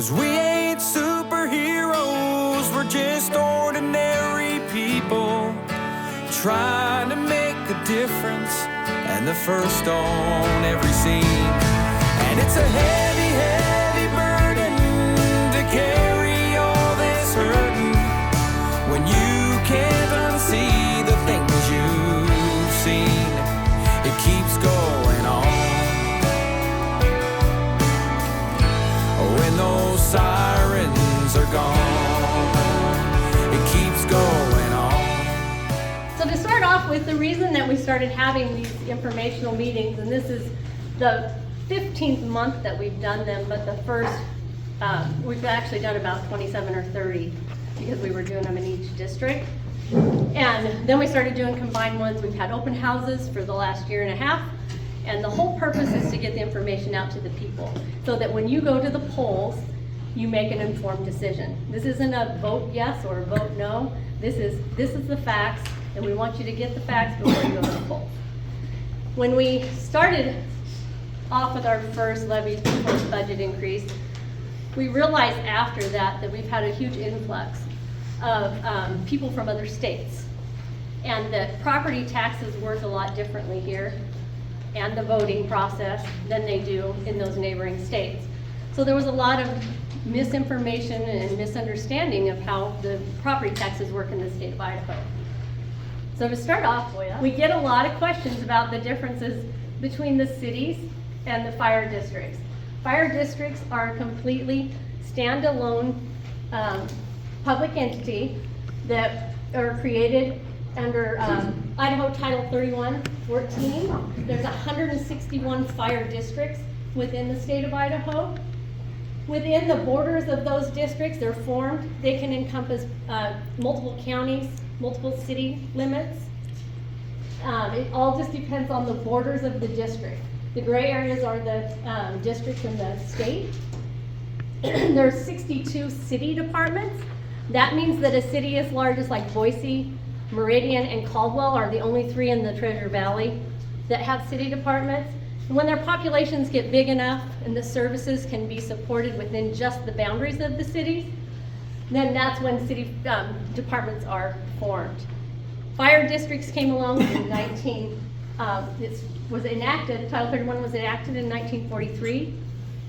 'Cause we ain't superheroes, we're just ordinary people trying to make a difference, and the first on every scene. And it's a heavy, heavy burden to carry all this hurting when you can't unsee the things you've seen. It keeps going on. When those sirens are gone, it keeps going on. So to start off with, the reason that we started having these informational meetings, and this is the 15th month that we've done them, but the first, we've actually done about 27 or 30 because we were doing them in each district. And then we started doing combined ones. We've had open houses for the last year and a half. And the whole purpose is to get the information out to the people so that when you go to the polls, you make an informed decision. This isn't a vote yes or a vote no. This is the facts, and we want you to get the facts before you go to the polls. When we started off with our first levy proposed budget increase, we realized after that we've had a huge influx of people from other states, and that property taxes work a lot differently here, and the voting process than they do in those neighboring states. So there was a lot of misinformation and misunderstanding of how the property taxes work in the state of Idaho. So to start off, we get a lot of questions about the differences between the cities and the fire districts. Fire districts are a completely standalone public entity that are created under Idaho Title 31-14. There's 161 fire districts within the state of Idaho. Within the borders of those districts, they're formed. They can encompass multiple counties, multiple city limits. It all just depends on the borders of the district. The gray areas are the districts in the state. There's 62 city departments. That means that a city as large as like Boise, Meridian, and Caldwell are the only three in the Treasure Valley that have city departments. And when their populations get big enough and the services can be supported within just the boundaries of the cities, then that's when city departments are formed. Fire districts came along in Title 31 was enacted in 1943.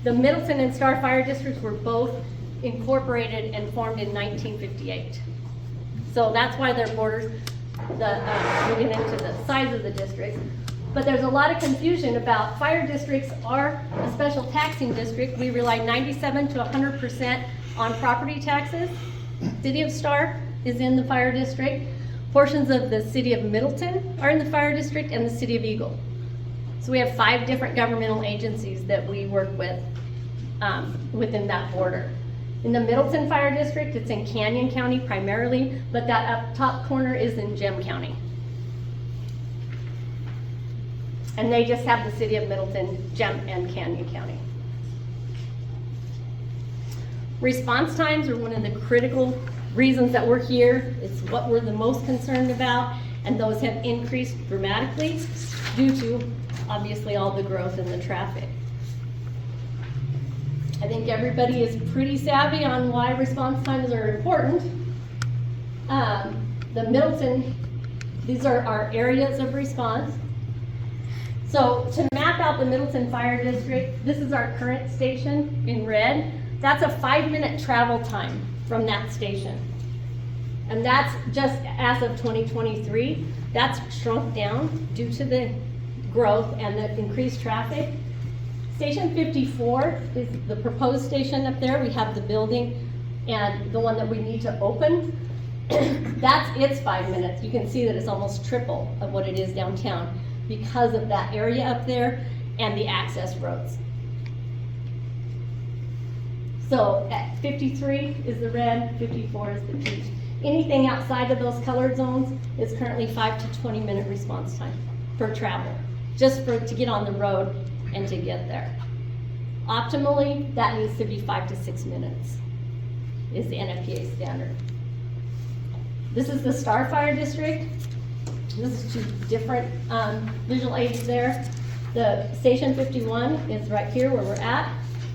The Middleton and Star Fire Districts were both incorporated and formed in 1958. So that's why their borders, we'll get into the size of the districts. But there's a lot of confusion about fire districts are a special taxing district. We rely 97 to 100% on property taxes. City of Star is in the fire district. Portions of the city of Middleton are in the fire district, and the city of Eagle. So we have 5 different governmental agencies that we work with within that border. In the Middleton Fire District, it's in Canyon County primarily, but that up top corner is in Gem County. And they just have the city of Middleton, Gem, and Canyon County. Response times are one of the critical reasons that we're here. It's what we're the most concerned about, and those have increased dramatically due to, obviously, all the growth in the traffic. I think everybody is pretty savvy on why response times are important. The Middleton, these are our areas of response. So to map out the Middleton Fire District, this is our current station in red. That's a 5-minute travel time from that station. And that's just as of 2023. That's shrunk down due to the growth and the increased traffic. Station 54 is the proposed station up there. We have the building and the one that we need to open. That's its 5 minutes. You can see that it's almost triple of what it is downtown because of that area up there and the access roads. So at 53 is the red, 54 is the peach. Anything outside of those colored zones is currently 5 to 20 minute response time for travel, just to get on the road and to get there. Optimally, that needs to be 5 to 6 minutes is the NFPA standard. This is the Star Fire District. This is 2 different visual aids there. The Station 51 is right here where we're at,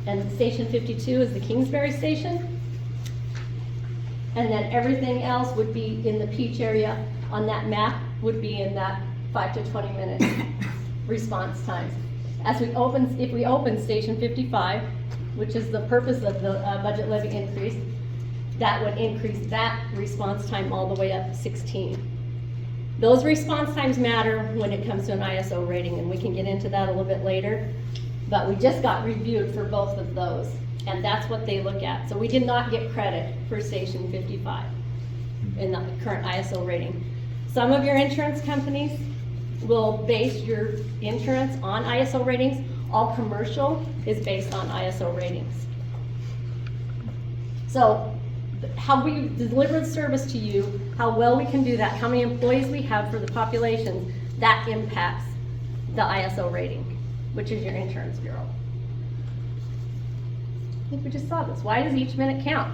And Station 52 is the Kingsbury station. And then everything else would be in the Peach area on that map, would be in that 5 to 20 minute response times. If we open Station 55, which is the purpose of the budget levy increase, that would increase that response time all the way up to 16. Those response times matter when it comes to an ISO rating, and we can get into that a little bit later. But we just got reviewed for both of those, and that's what they look at. So we did not get credit for Station 55 in the current ISO rating. Some of your insurance companies will base your insurance on ISO ratings. All commercial is based on ISO ratings. So how we deliver the service to you, how well we can do that, how many employees we have for the populations, that impacts the ISO rating, which is your insurance bureau. I think we just saw this. Why does each minute count?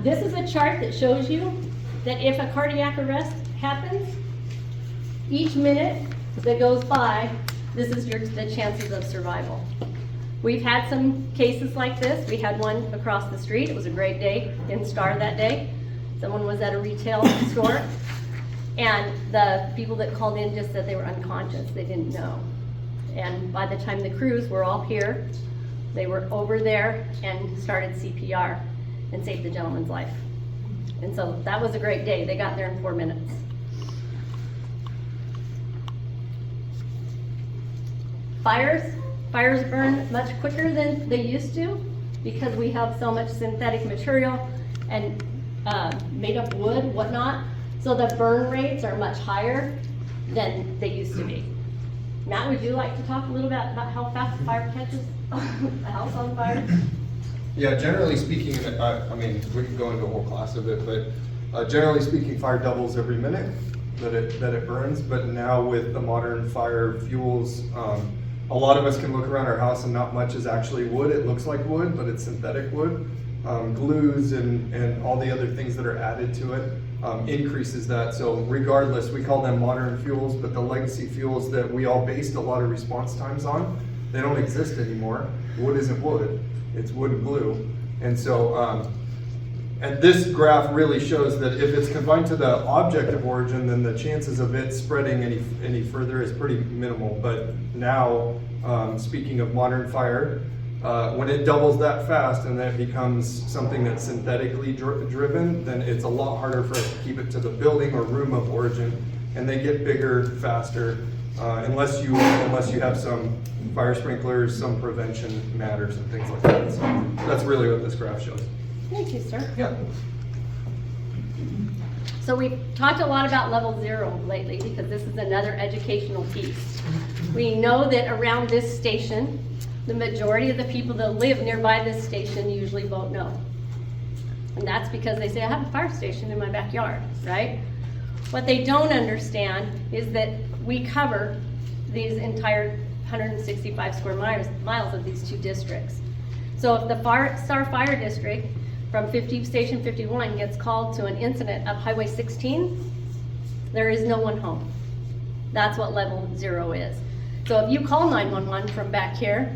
This is a chart that shows you that if a cardiac arrest happens, each minute that goes by, this is the chances of survival. We've had some cases like this. We had one across the street. It was a great day in Star that day. Someone was at a retail store, and the people that called in just said they were unconscious. They didn't know. And by the time the crews were all here, they were over there and started CPR and saved the gentleman's life. And so that was a great day. They got there in 4 minutes. Fires burn much quicker than they used to because we have so much synthetic material and made up wood, whatnot. So the burn rates are much higher than they used to be. Matt, would you like to talk a little bit about how fast a fire catches a house on fire? Yeah, generally speaking, I mean, we could go into a whole class of it, but generally speaking, fire doubles every minute that it burns. But now with the modern fire fuels, a lot of us can look around our house and not much is actually wood. It looks like wood, but it's synthetic wood. Glues and all the other things that are added to it increases that. So regardless, we call them modern fuels, but the legacy fuels that we all based a lot of response times on, they don't exist anymore. Wood isn't wood, it's wood and glue. And so, and this graph really shows that if it's confined to the object of origin, then the chances of it spreading any further is pretty minimal. But now, speaking of modern fire, when it doubles that fast and then it becomes something that's synthetically driven, then it's a lot harder for us to keep it to the building or room of origin, and they get bigger faster, unless you have some fire sprinklers, some prevention matters and things like that. So that's really what this graph shows. Thank you, sir. Yeah. So we've talked a lot about level 0 lately because this is another educational piece. We know that around this station, the majority of the people that live nearby this station usually vote no. And that's because they say, I have a fire station in my backyard, right? What they don't understand is that we cover these entire 165 square miles of these two districts. So if the Star Fire District from Station 51 gets called to an incident up Highway 16, there is no one home. That's what level 0 is. So if you call 911 from back here,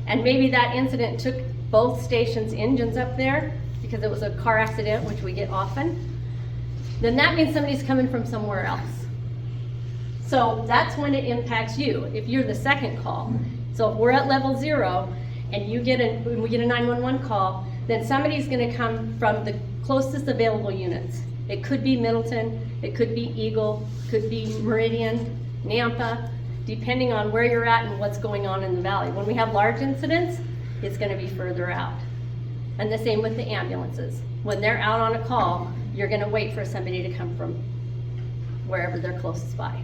and maybe that incident took both stations' engines up there because it was a car accident, which we get often, then that means somebody's coming from somewhere else. So that's when it impacts you, if you're the second call. So if we're at level 0 and we get a 911 call, then somebody's gonna come from the closest available units. It could be Middleton, it could be Eagle, could be Meridian, Nampa, depending on where you're at and what's going on in the valley. When we have large incidents, it's gonna be further out. And the same with the ambulances. When they're out on a call, you're gonna wait for somebody to come from wherever they're closest by.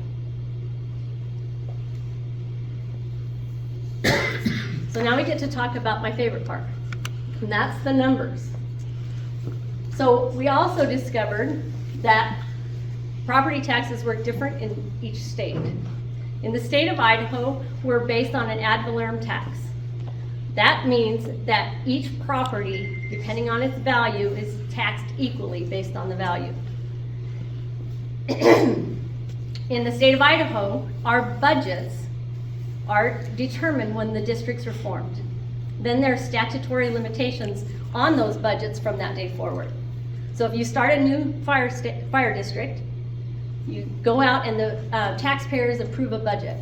So now we get to talk about my favorite part, and that's the numbers. So we also discovered that property taxes work different in each state. In the state of Idaho, we're based on an ad valorem tax. That means that each property, depending on its value, is taxed equally based on the value. In the state of Idaho, our budgets are determined when the districts are formed. Then there's statutory limitations on those budgets from that day forward. So if you start a new fire district, you go out and the taxpayers approve a budget.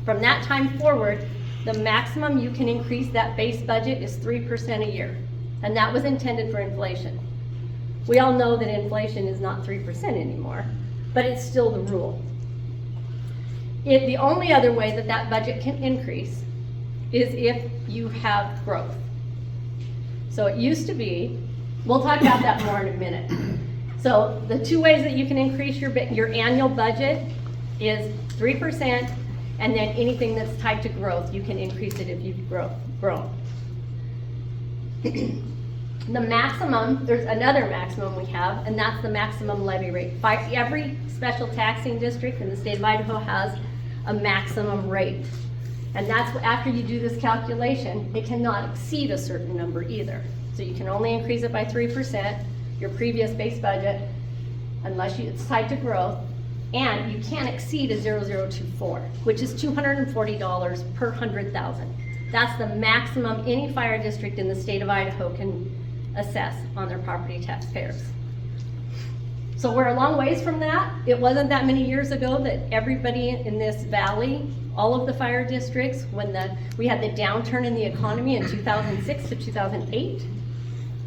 From that time forward, the maximum you can increase that base budget is 3% a year. And that was intended for inflation. We all know that inflation is not 3% anymore, but it's still the rule. The only other way that that budget can increase is if you have growth. So it used to be, we'll talk about that more in a minute. So the two ways that you can increase your annual budget is 3%, and then anything that's tied to growth, you can increase it if you've grown. The maximum, there's another maximum we have, and that's the maximum levy rate. Every special taxing district in the state of Idaho has a maximum rate. And that's after you do this calculation, it cannot exceed a certain number either. So you can only increase it by 3%, your previous base budget, unless it's tied to growth, and you can't exceed a 0024, which is $240 per 100,000. That's the maximum any fire district in the state of Idaho can assess on their property taxpayers. So we're a long ways from that. It wasn't that many years ago that everybody in this valley, all of the fire districts, when we had the downturn in the economy in 2006 to 2008,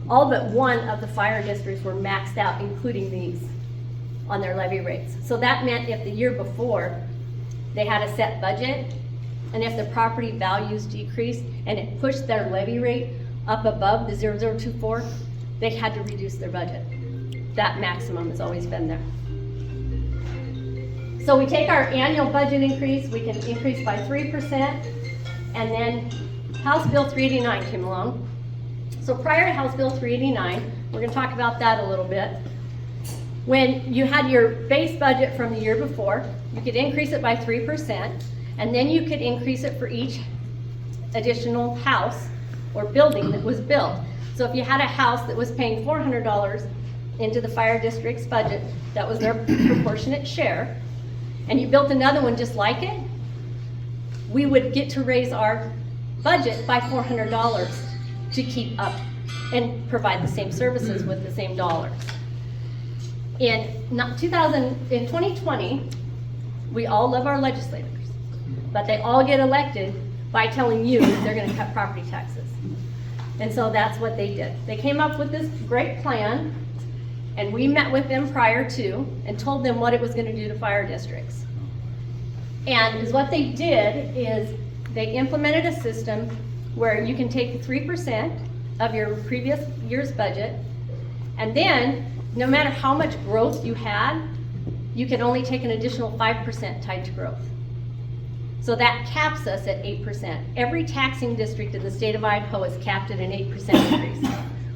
all but one of the fire districts were maxed out, including these, on their levy rates. So that meant if the year before they had a set budget, and if the property values decreased and it pushed their levy rate up above the 0024, they had to reduce their budget. That maximum has always been there. So we take our annual budget increase, we can increase by 3%, and then House Bill 389 came along. So prior to House Bill 389, we're going to talk about that a little bit. When you had your base budget from the year before, you could increase it by 3%, and then you could increase it for each additional house or building that was built. So if you had a house that was paying $400 into the fire district's budget, that was their proportionate share, and you built another one just like it, we would get to raise our budget by $400 to keep up and provide the same services with the same dollars. In 2020, we all love our legislators, but they all get elected by telling you they're going to cut property taxes. And so that's what they did. They came up with this great plan, and we met with them prior to and told them what it was going to do to fire districts. And what they did is they implemented a system where you can take 3% of your previous year's budget, and then no matter how much growth you had, you can only take an additional 5% tied to growth. So that caps us at 8%. Every taxing district in the state of Idaho is capped at an 8% increase,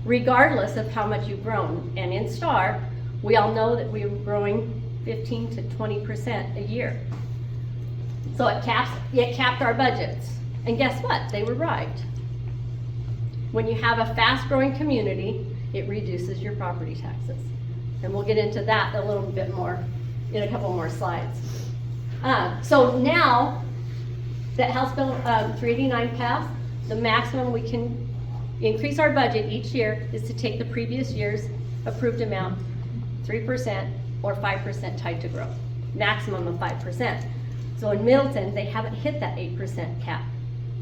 regardless of how much you've grown. And in STAR, we all know that we were growing 15 to 20% a year. So it capped our budgets. And guess what? They were right. When you have a fast-growing community, it reduces your property taxes. And we'll get into that a little bit more in a couple more slides. So now that House Bill 389 passed, the maximum we can increase our budget each year is to take the previous year's approved amount, 3% or 5% tied to growth, maximum of 5%. So in Middleton, they haven't hit that 8% cap.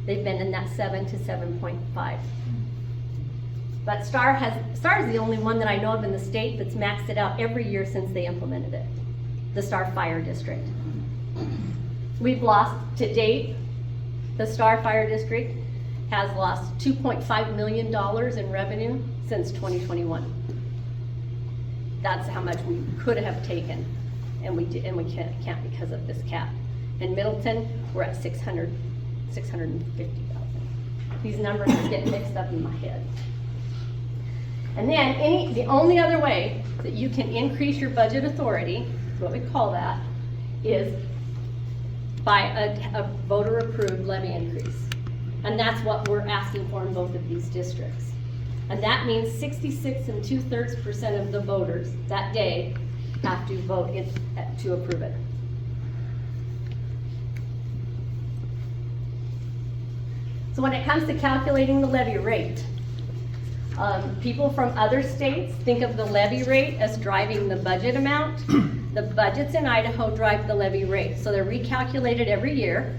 They've been in that 7 to 7.5. But STAR is the only one that I know of in the state that's maxed it out every year since they implemented it, the STAR Fire District. We've lost, to date, the STAR Fire District has lost $2.5 million in revenue since 2021. That's how much we could have taken, and we can't because of this cap. In Middleton, we're at 650,000. These numbers are getting mixed up in my head. And then the only other way that you can increase your budget authority, what we call that, is by a voter-approved levy increase. And that's what we're asking for in both of these districts. And that means 66 2/3% of the voters that day have to vote to approve it. So when it comes to calculating the levy rate, people from other states think of the levy rate as driving the budget amount. The budgets in Idaho drive the levy rate. So they're recalculated every year.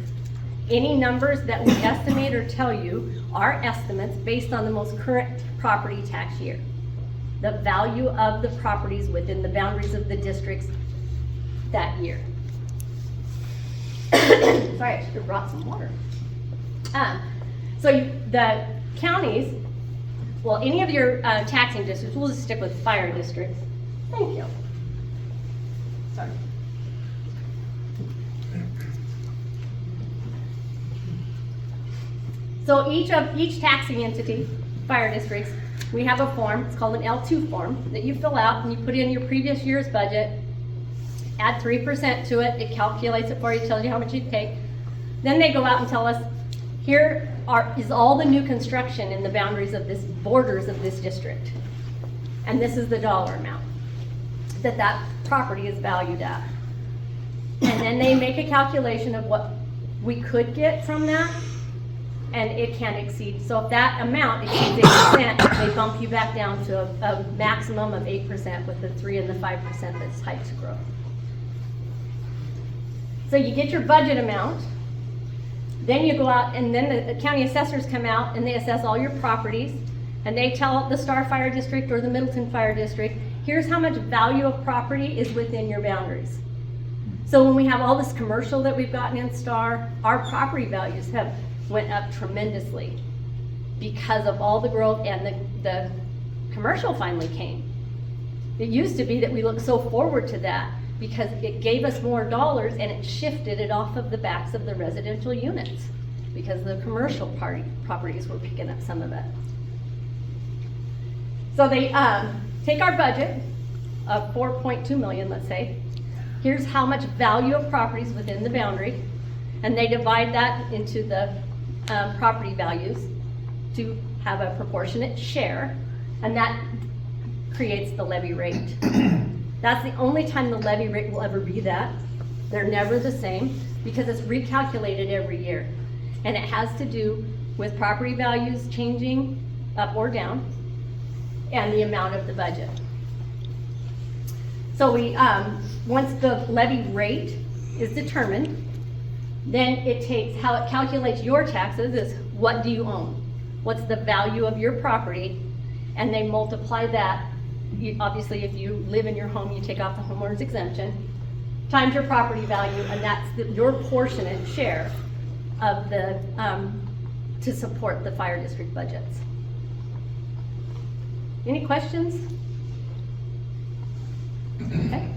Any numbers that we estimate or tell you are estimates based on the most current property tax year. The value of the properties within the boundaries of the districts that year. Sorry, I should have brought some water. The counties, well, any of your taxing districts, we'll just stick with fire districts. Thank you. Sorry. So each taxing entity, fire districts, we have a form, it's called an L2 form, that you fill out and you put in your previous year's budget, add 3% to it, it calculates it for you, tells you how much you take. Then they go out and tell us, here is all the new construction in the boundaries of this, borders of this district. And this is the dollar amount that property is valued at. And then they make a calculation of what we could get from that, and it can exceed. So if that amount exceeds 8%, they bump you back down to a maximum of 8% with the 3 and the 5% that's tied to growth. So you get your budget amount, then you go out and then the county assessors come out and they assess all your properties, and they tell the Star Fire District or the Middleton Fire District, here's how much value of property is within your boundaries. So when we have all this commercial that we've gotten in Star, our property values have went up tremendously because of all the growth, and the commercial finally came. It used to be that we looked so forward to that because it gave us more dollars and it shifted it off of the backs of the residential units because the commercial properties were picking up some of it. So they take our budget of 4.2 million, let's say. Here's how much value of properties within the boundary, and they divide that into the property values to have a proportionate share, and that creates the levy rate. That's the only time the levy rate will ever be that. They're never the same because it's recalculated every year, and it has to do with property values changing up or down and the amount of the budget. So we once the levy rate is determined, then it takes, how it calculates your taxes is what do you own? What's the value of your property? And they multiply that. Obviously, if you live in your home, you take off the homeowner's exemption, times your property value, and that's your portionate share of the, to support the fire district budgets. Any questions? Okay.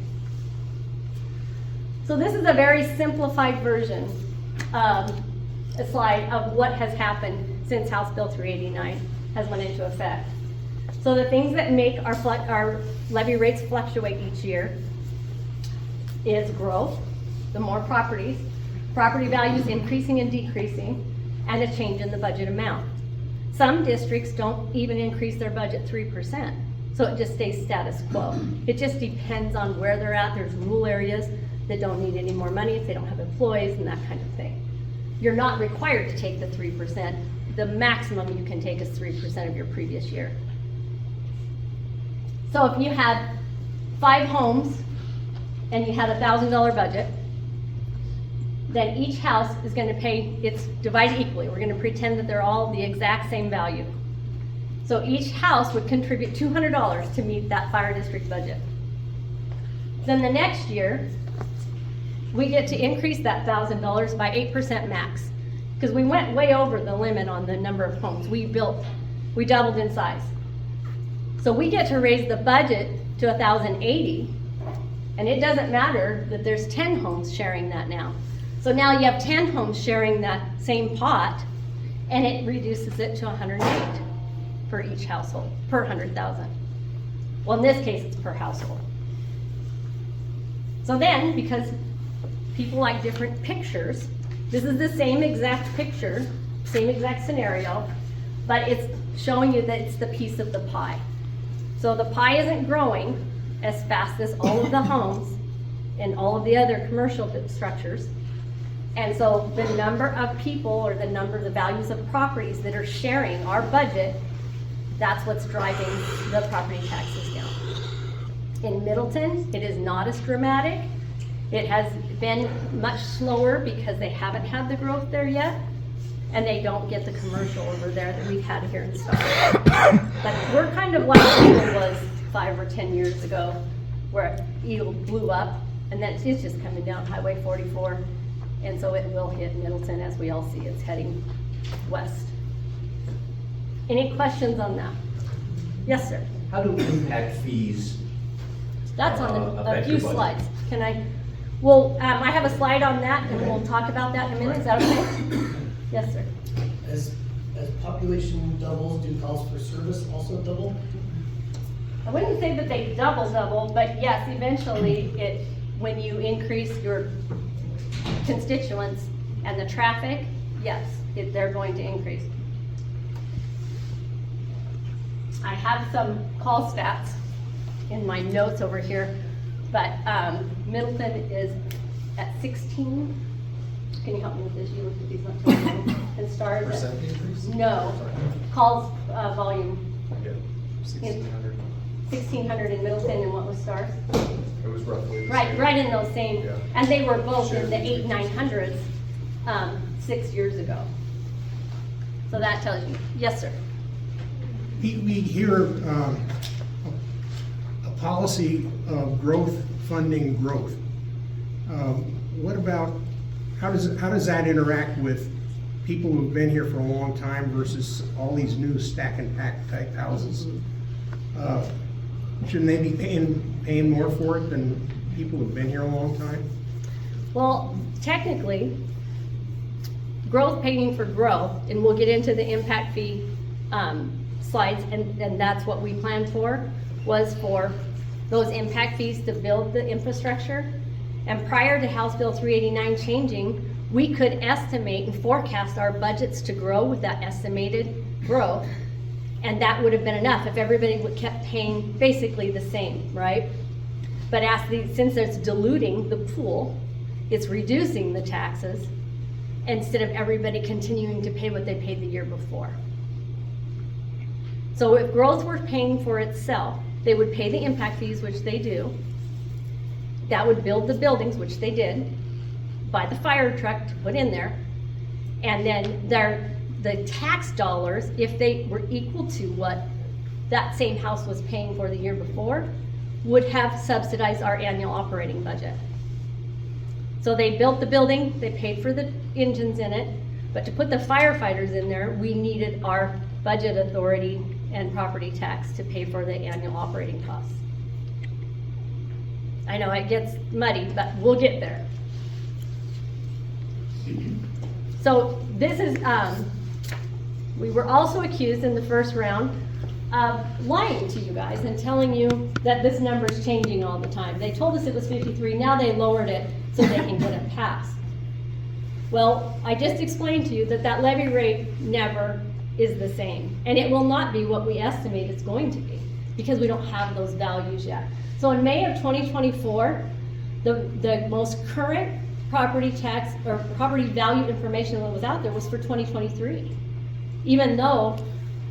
So this is a very simplified version, a slide of what has happened since House Bill 389 has went into effect. So the things that make our levy rates fluctuate each year is growth, the more properties, property values increasing and decreasing, and a change in the budget amount. Some districts don't even increase their budget 3%, so it just stays status quo. It just depends on where they're at. There's rural areas that don't need any more money if they don't have employees and that kind of thing. You're not required to take the 3%. The maximum you can take is 3% of your previous year. So if you had 5 homes and you had a $1,000 budget, then each house is going to pay, it's divided equally. We're going to pretend that they're all the exact same value. So each house would contribute $200 to meet that fire district budget. Then the next year, we get to increase that $1,000 by 8% max, because we went way over the limit on the number of homes we built. We doubled in size. So we get to raise the budget to 1,080, and it doesn't matter that there's 10 homes sharing that now. So now you have 10 homes sharing that same pot, and it reduces it to 108 for each household, per 100,000. Well, in this case, it's per household. So then, because people like different pictures, this is the same exact picture, same exact scenario, but it's showing you that it's the piece of the pie. So the pie isn't growing as fast as all of the homes and all of the other commercial structures, And so the number of people or the values of properties that are sharing our budget, that's what's driving the property taxes down. In Middleton, it is not as dramatic. It has been much slower because they haven't had the growth there yet, and they don't get the commercial over there that we've had here in Star. But we're kind of like Eagle was 5 or 10 years ago, where Eagle blew up, and then it's just coming down Highway 44, and so it will hit Middleton as we all see it's heading west. Any questions on that? Yes, sir. How do impact fees? That's on a affect few your budget? slides. Can I? Well, I have a slide on that, and we'll talk about that in a minute. Is that okay? Yes, sir. As population doubles, do calls for service also double? I wouldn't say that they double, but yes, eventually when you increase your constituents and the traffic, yes, they're going to increase. I have some call stats in my notes over here, but Middleton is at 16. Can you help me with this? You looked at these not too long. And Stars at, Percent increase? no, calls volume, Yeah, 1,600. 1,600 in Middleton, and what was Stars? It was roughly the same. Right in those same, Yeah. and they were both in the Shared 800s, 900s, 6 years ago. So that tells you, yes, sir. We hear a policy of growth funding growth. What about, how does that interact with people who've been here for a long time versus all these new stack and pack type houses? Shouldn't they be paying more for it than people who've been here a long time? Well, technically, growth paying for growth, and we'll get into the impact fee slides, and that's what we planned for, was for those impact fees to build the infrastructure. And prior to House Bill 389 changing, we could estimate and forecast our budgets to grow with that estimated growth. And that would have been enough if everybody would kept paying basically the same, right? But since it's diluting the pool, it's reducing the taxes instead of everybody continuing to pay what they paid the year before. So if growth were paying for itself, they would pay the impact fees, which they do. That would build the buildings, which they did, buy the fire truck to put in there, and then the tax dollars, if they were equal to what that same house was paying for the year before, would have subsidized our annual operating budget. So they built the building, they paid for the engines in it, but to put the firefighters in there, we needed our budget authority and property tax to pay for the annual operating costs. I know it gets muddy, but we'll get there. So this is, we were also accused in the first round of lying to you guys and telling you that this number is changing all the time. They told us it was 53, now they lowered it so they can get it passed. Well, I just explained to you that levy rate never is the same, and it will not be what we estimate it's going to be because we don't have those values yet. So in May of 2024, the most current property tax or property value information that was out there was for 2023. Even though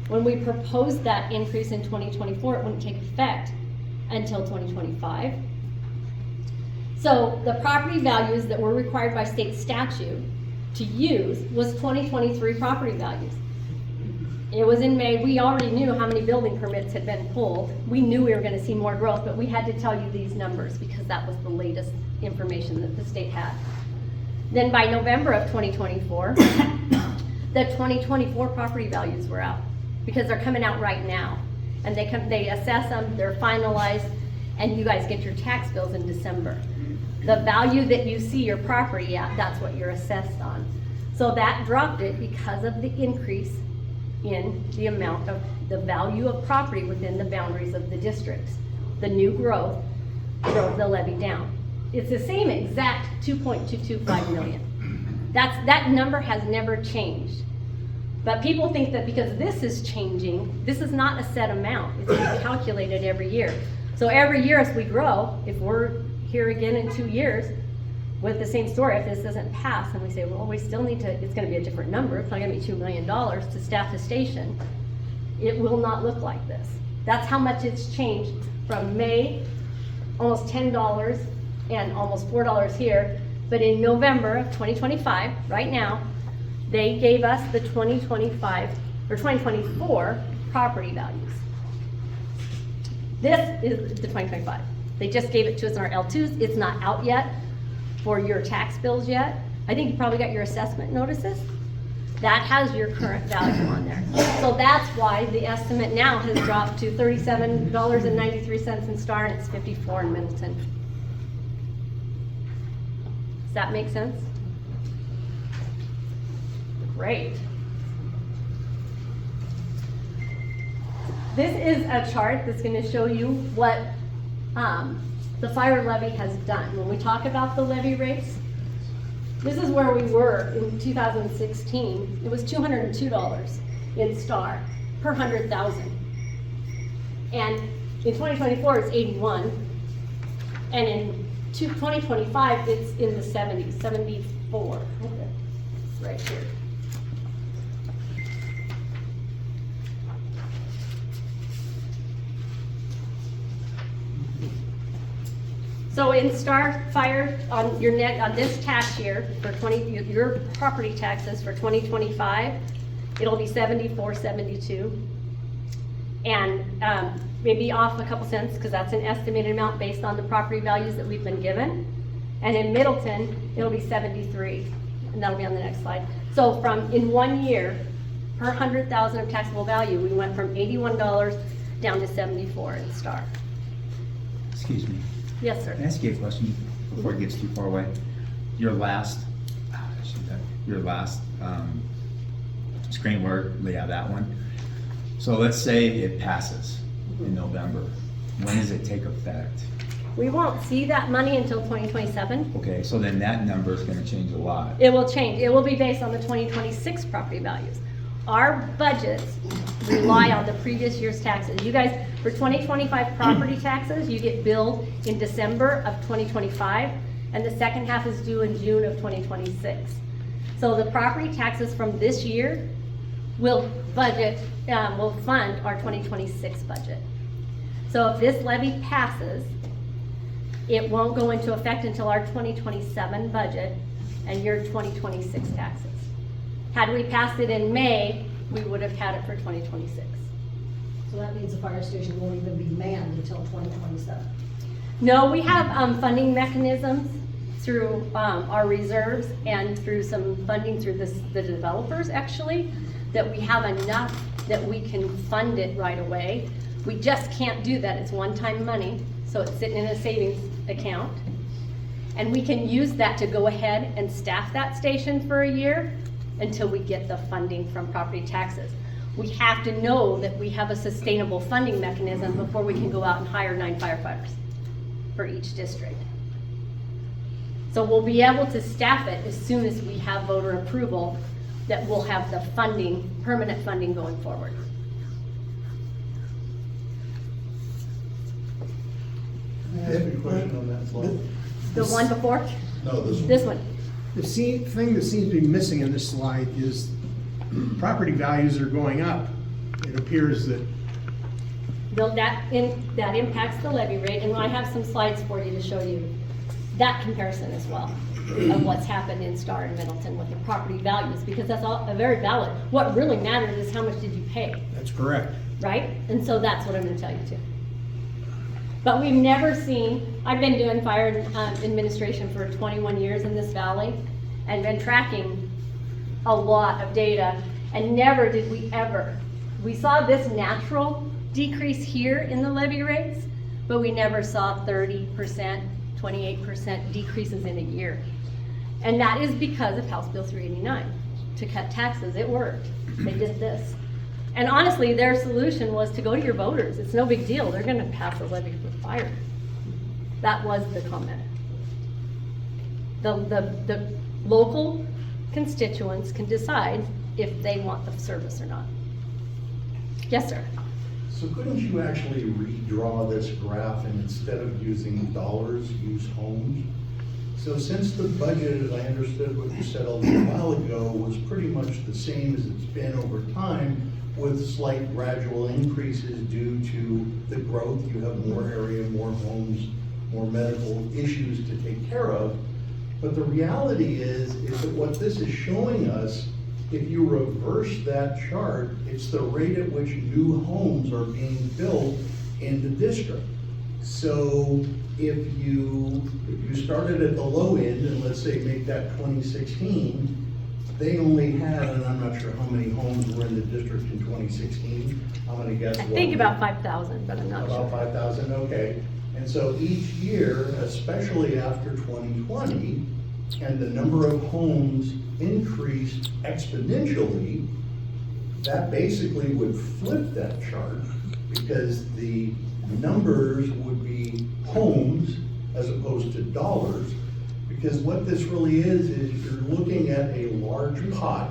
when we proposed that increase in 2024, it wouldn't take effect until 2025. So the property values that were required by state statute to use was 2023 property values. It was in May. We already knew how many building permits had been pulled. We knew we were going to see more growth, but we had to tell you these numbers because that was the latest information that the state had. Then by November of 2024, the 2024 property values were out because they're coming out right now. And they assess them, they're finalized, and you guys get your tax bills in December. The value that you see your property at, that's what you're assessed on. So that dropped it because of the increase in the amount of the value of property within the boundaries of the districts. The new growth drove the levy down. It's the same exact 2.225 million. That number has never changed. But people think that because this is changing, this is not a set amount. It's being calculated every year. So every year as we grow, if we're here again in 2 years, with the same story, if this doesn't pass, and we say, well, we still need to, it's gonna be a different number, it's not gonna be $2 million to staff the station, it will not look like this. That's how much it's changed from May, almost $10 and almost $4 here, but in November of 2025, right now, they gave us the 2025 or 2024 property values. This is the 2025. They just gave it to us in our L2s. It's not out yet for your tax bills yet. I think you probably got your assessment notices. That has your current value on there. So that's why the estimate now has dropped to $37.93 in Star, and it's $54 in Middleton. Does that make sense? Great. This is a chart that's going to show you what the fire levy has done. When we talk about the levy rates, this is where we were in 2016. It was $202 in Star per 100,000. And in 2024, it's 81. And in 2025, it's in the 70s, 74. Right here. So in Star Fire, on your net, on this tax year, for your property taxes for 2025, it'll be $74.72. And maybe off a couple cents, because that's an estimated amount based on the property values that we've been given. And in Middleton, it'll be 73, and that'll be on the next slide. So in 1 year, per 100,000 of taxable value, we went from $81 down to 74 in Star. Excuse me. Yes, sir. Can I ask you a question before it gets too far away? Your last screen word, yeah, that one. So let's say it passes in November. When does it take effect? We won't see that money until 2027. Okay, so then that number is gonna change a lot. It will change. It will be based on the 2026 property values. Our budgets rely on the previous year's taxes. You guys, for 2025 property taxes, you get billed in December of 2025, and the second half is due in June of 2026. So the property taxes from this year will fund our 2026 budget. So if this levy passes, it won't go into effect until our 2027 budget and your 2026 taxes. Had we passed it in May, we would have had it for 2026. So that means the fire station won't even be manned until 2027. No, we have funding mechanisms through our reserves and through some funding through the developers, actually, that we have enough that we can fund it right away. We just can't do that. It's one-time money, so it's sitting in a savings account. And we can use that to go ahead and staff that station for a year until we get the funding from property taxes. We have to know that we have a sustainable funding mechanism before we can go out and hire 9 firefighters for each district. So we'll be able to staff it as soon as we have voter approval that we'll have the funding, permanent funding going forward. I have a question on that slide. The one before? No, this one. This one. The thing that seems to be missing in this slide is property values are going up. It appears that That impacts the levy rate, and I have some slides for you to show you that comparison as well of what's happened in Star and Middleton with the property values, because that's all very valid. What really matters is how much did you pay, that's correct. right? And so that's what I'm going to tell you too. But we've never seen, I've been doing fire administration for 21 years in this valley and been tracking a lot of data, and never did we saw this natural decrease here in the levy rates, but we never saw 30%, 28% decreases in a year. And that is because of House Bill 389, to cut taxes. It worked. They did this. And honestly, their solution was to go to your voters. It's no big deal. They're gonna pass a levy for fire. That was the comment. The local constituents can decide if they want the service or not. Yes, sir. So couldn't you actually redraw this graph and instead of using dollars, use homes? So since the budget, as I understood what you said a little while ago, was pretty much the same as it's been over time, with slight gradual increases due to the growth, you have more area, more homes, more medical issues to take care of. But the reality is that what this is showing us, if you reverse that chart, it's the rate at which new homes are being built in the district. So if you started at the low end, and let's say make that 2016, they only had, and I'm not sure how many homes were in the district in 2016, I'm gonna guess. I think about 5,000, but I'm not sure. About 5,000, okay. And so each year, especially after 2020, and the number of homes increased exponentially, that basically would flip that chart, because the numbers would be homes as opposed to dollars. Because what this really is you're looking at a large pot,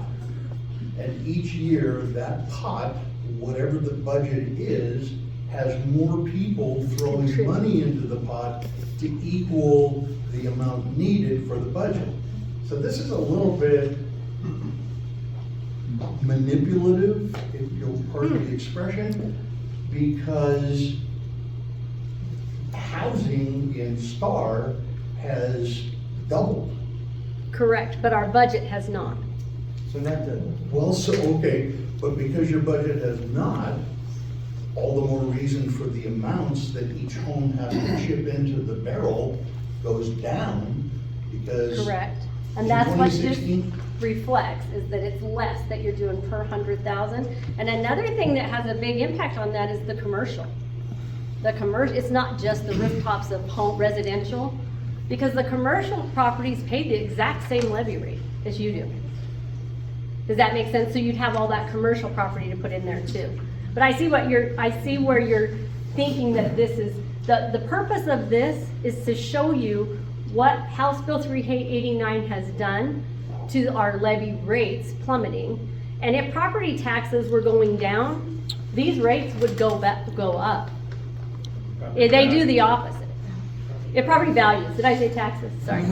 and each year that pot, whatever the budget is, has more people throwing money into the pot to equal the amount needed for the budget. So this is a little bit manipulative, if you'll pardon the expression, because housing in Star has doubled. Correct, but our budget has not. So that doesn't. Well, so, okay, but because your budget has not, all the more reason for the amounts that each home has to chip into the barrel goes down, because. Correct. And in that's what this 2016 reflects, is that it's less that you're doing per 100,000. And another thing that has a big impact on that is the commercial. The commercial, it's not just the rooftops of home residential, because the commercial properties pay the exact same levy rate as you do. Does that make sense? So you'd have all that commercial property to put in there too. But I see where you're thinking that this is, the purpose of this is to show you what House Bill 389 has done to our levy rates plummeting. And if property taxes were going down, these rates would go up. They do the opposite. If property values, did I say taxes? Sorry.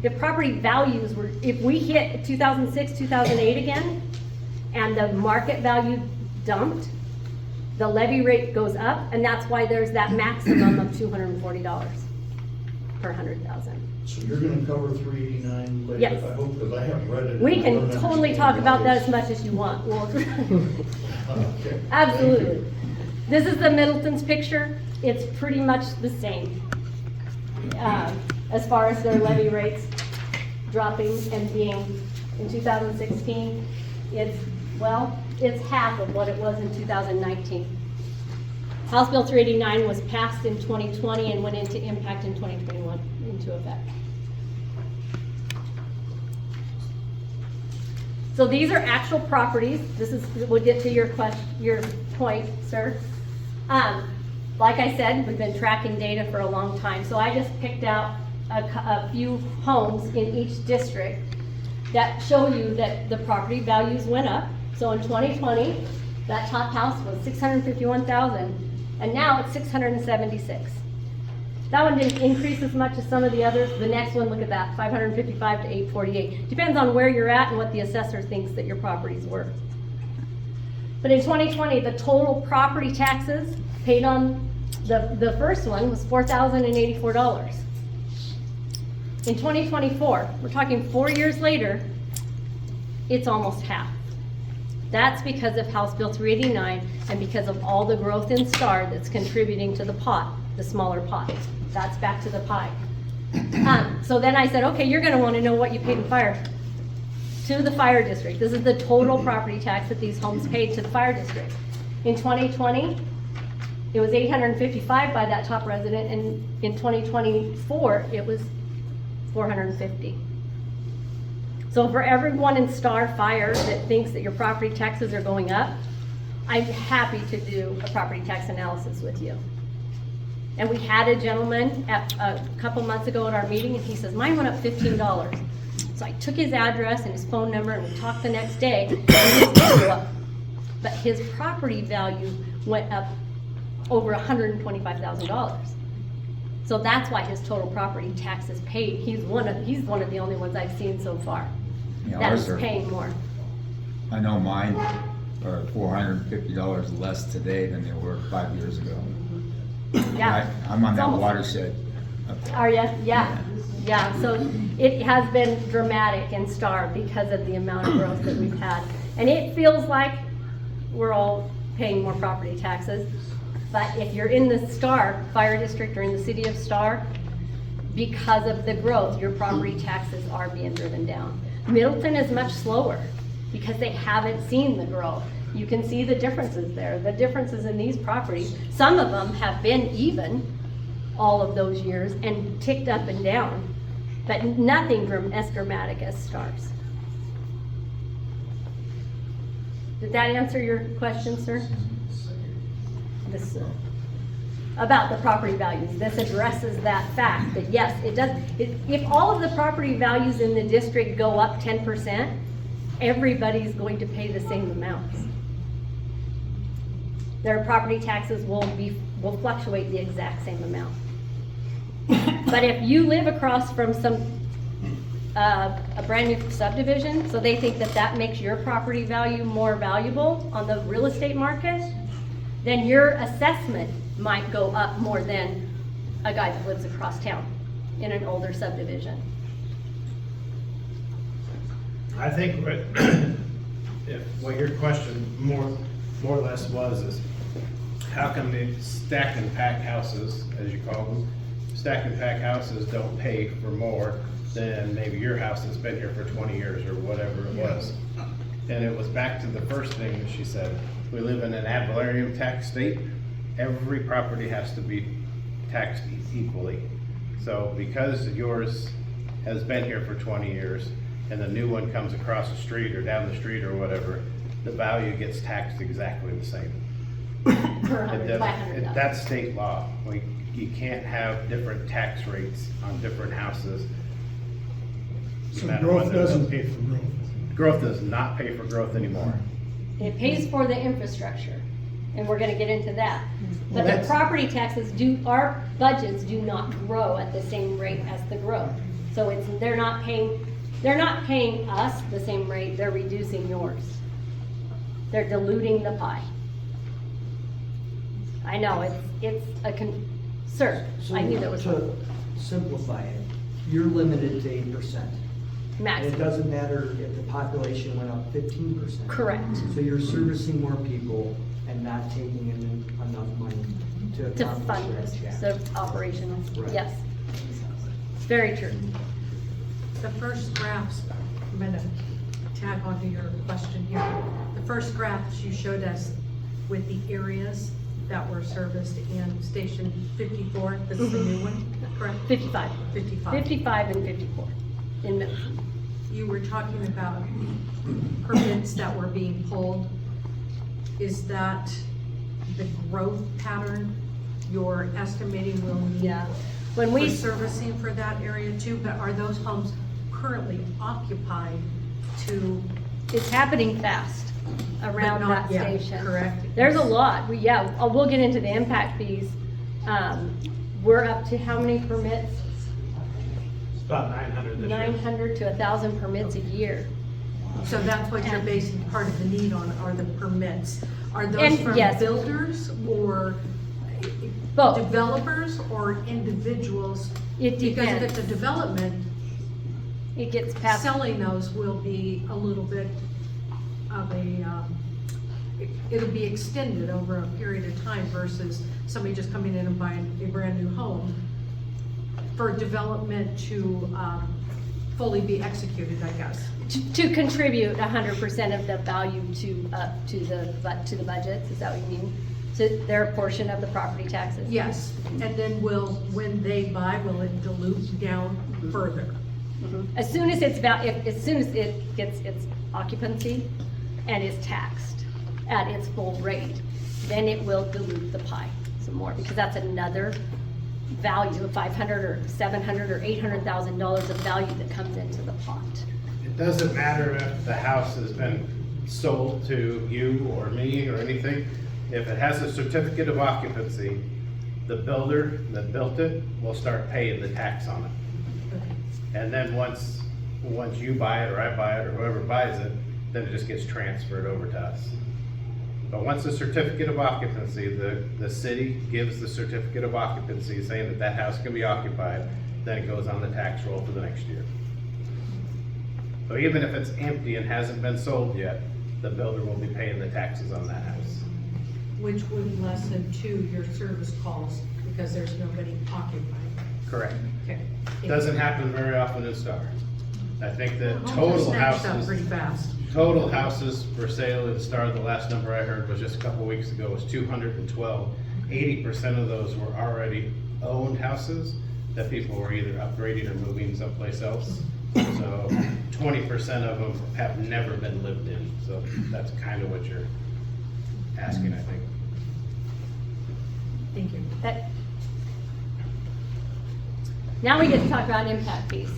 If property values were, if we hit 2006, 2008 again, and the market value dumped, the levy rate goes up, and that's why there's that maximum of $240 per 100,000. So you're gonna cover 389 later, Yes. I hope, because I haven't read it. We and I can don't totally understand talk the about that obvious. as much as you want. Okay. Absolutely. This is the Middleton's picture. It's pretty much the same. As far as their levy rates dropping and being in 2016, it's half of what it was in 2019. House Bill 389 was passed in 2020 and went into impact in 2021 into effect. So these are actual properties. We'll get to your point, sir. Like I said, we've been tracking data for a long time. So I just picked out a few homes in each district that show you that the property values went up. So in 2020, that top house was $651,000, and now it's $676,000. That one didn't increase as much as some of the others. The next one, look at that, $555,000 to $848,000. Depends on where you're at and what the assessor thinks that your property's worth. But in 2020, the total property taxes paid on the first one was $4,084. In 2024, we're talking 4 years later, it's almost half. That's because of House Bill 389 and because of all the growth in Star that's contributing to the pot, the smaller pot. That's back to the pie. So then I said, okay, you're gonna wanna know what you paid in fire. To the fire district. This is the total property tax that these homes paid to the fire district. In 2020, it was $855 by that top resident, and in 2024, it was $450. So for everyone in Star Fire that thinks that your property taxes are going up, I'm happy to do a property tax analysis with you. And we had a gentleman a couple months ago at our meeting, and he says, mine went up $15. So I took his address and his phone number, and we talked the next day, and his did go up. But his property value went up over $125,000. So that's why his total property tax is paid. He's one of the only ones I've seen so far Yeah, that ours is are- paying more. I know mine are $450 less today than they were 5 years ago. Yeah. I'm on It's that almost- watershed. up there. Are you? Yeah, yeah, so it has been dramatic in Star because of the amount of growth that we've had. And it feels like we're all paying more property taxes, but if you're in the Star Fire District or in the city of Star, because of the growth, your property taxes are being driven down. Middleton is much slower because they haven't seen the growth. You can see the differences there, the differences in these properties. Some of them have been even all of those years and ticked up and down, but nothing as dramatic as Star's. Did that answer your question, sir? This, about the property values, this addresses that fact that yes, it does. If all of the property values in the district go up 10%, everybody's going to pay the same amounts. Their property taxes will fluctuate the exact same amount. But if you live across from a brand new subdivision, so they think that makes your property value more valuable on the real estate market, then your assessment might go up more than a guy that lives across town in an older subdivision. I think what your question more or less was is, how come the stack and pack houses, as you call them, stack and pack houses don't pay for more than maybe your house that's been here for 20 years or whatever it was? And it was back to the first thing that she said. We live in an ad valorem tax state. Every property has to be taxed equally. So because yours has been here for 20 years and the new one comes across the street or down the street or whatever, the value gets taxed exactly the same. Per hundred, by $100. That's state law. You can't have different tax rates on different houses. no So matter growth whether- doesn't pay for growth. Growth does not pay for growth anymore. It pays for the infrastructure, and we're gonna get into that. Well, But the that's- property taxes our budgets do not grow at the same rate as the growth. So they're not paying us the same rate, they're reducing yours. They're diluting the pie. I know, sir, I knew that was To simplify it, you're limited to 8%. And it maximum, doesn't matter if the population went up 15%. correct, So you're servicing more people and not taking in enough money to to accomplish fund that this, task. so operational, Right. yes. Very true. The first graphs, I'm gonna tag onto your question here. The first graphs you showed us with the areas that were serviced in Station 54, this is the new one, correct? 55. 55. 55 and 54 in Middleton. You were talking about permits that were being pulled. Is that the growth pattern you're estimating will need? Yeah. When For we, servicing for that area too, but are those homes currently occupied to? it's happening fast around But that not yet, station. correct? There's a lot. We'll get into the impact fees. We're up to how many permits? It's about 900 this year. 900 to 1,000 permits a year. So that's what you're basing part of the need on, are the permits. Are those And from yes. builders or Both. developers or individuals? It Because if depends. it's a development, It gets passed. selling those will be a little bit of it'll be extended over a period of time versus somebody just coming in and buying a brand new home for development to fully be executed, I guess. To contribute 100% of the value to the budgets, is that what you mean? So their portion of the property taxes? Yes, and then when they buy, will it dilute down further? As soon as as soon as it gets its occupancy and is taxed at its full rate, then it will dilute the pie some more, because that's another value of $500 or $700 or $800,000 of value that comes into the pot. It doesn't matter if the house has been sold to you or me or anything. If it has a certificate of occupancy, the builder that built it will start paying the tax on it. And then once you buy it, or I buy it, or whoever buys it, then it just gets transferred over to us. But once the certificate of occupancy, the city gives the certificate of occupancy saying that that house can be occupied, then it goes on the tax roll for the next year. So even if it's empty and hasn't been sold yet, the builder will be paying the taxes on that house. Which would lessen to your service calls because there's nobody occupied. Correct. Okay. Doesn't happen very often in Star. I think that Homes are total snatched up houses. pretty fast. Total houses for sale in Star, the last number I heard was just a couple weeks ago, was 212. 80% of those were already owned houses that people were either upgrading or moving someplace else. So 20% of them have never been lived in. So that's kind of what you're asking, I think. Thank you. Now we get to talk about impact fees.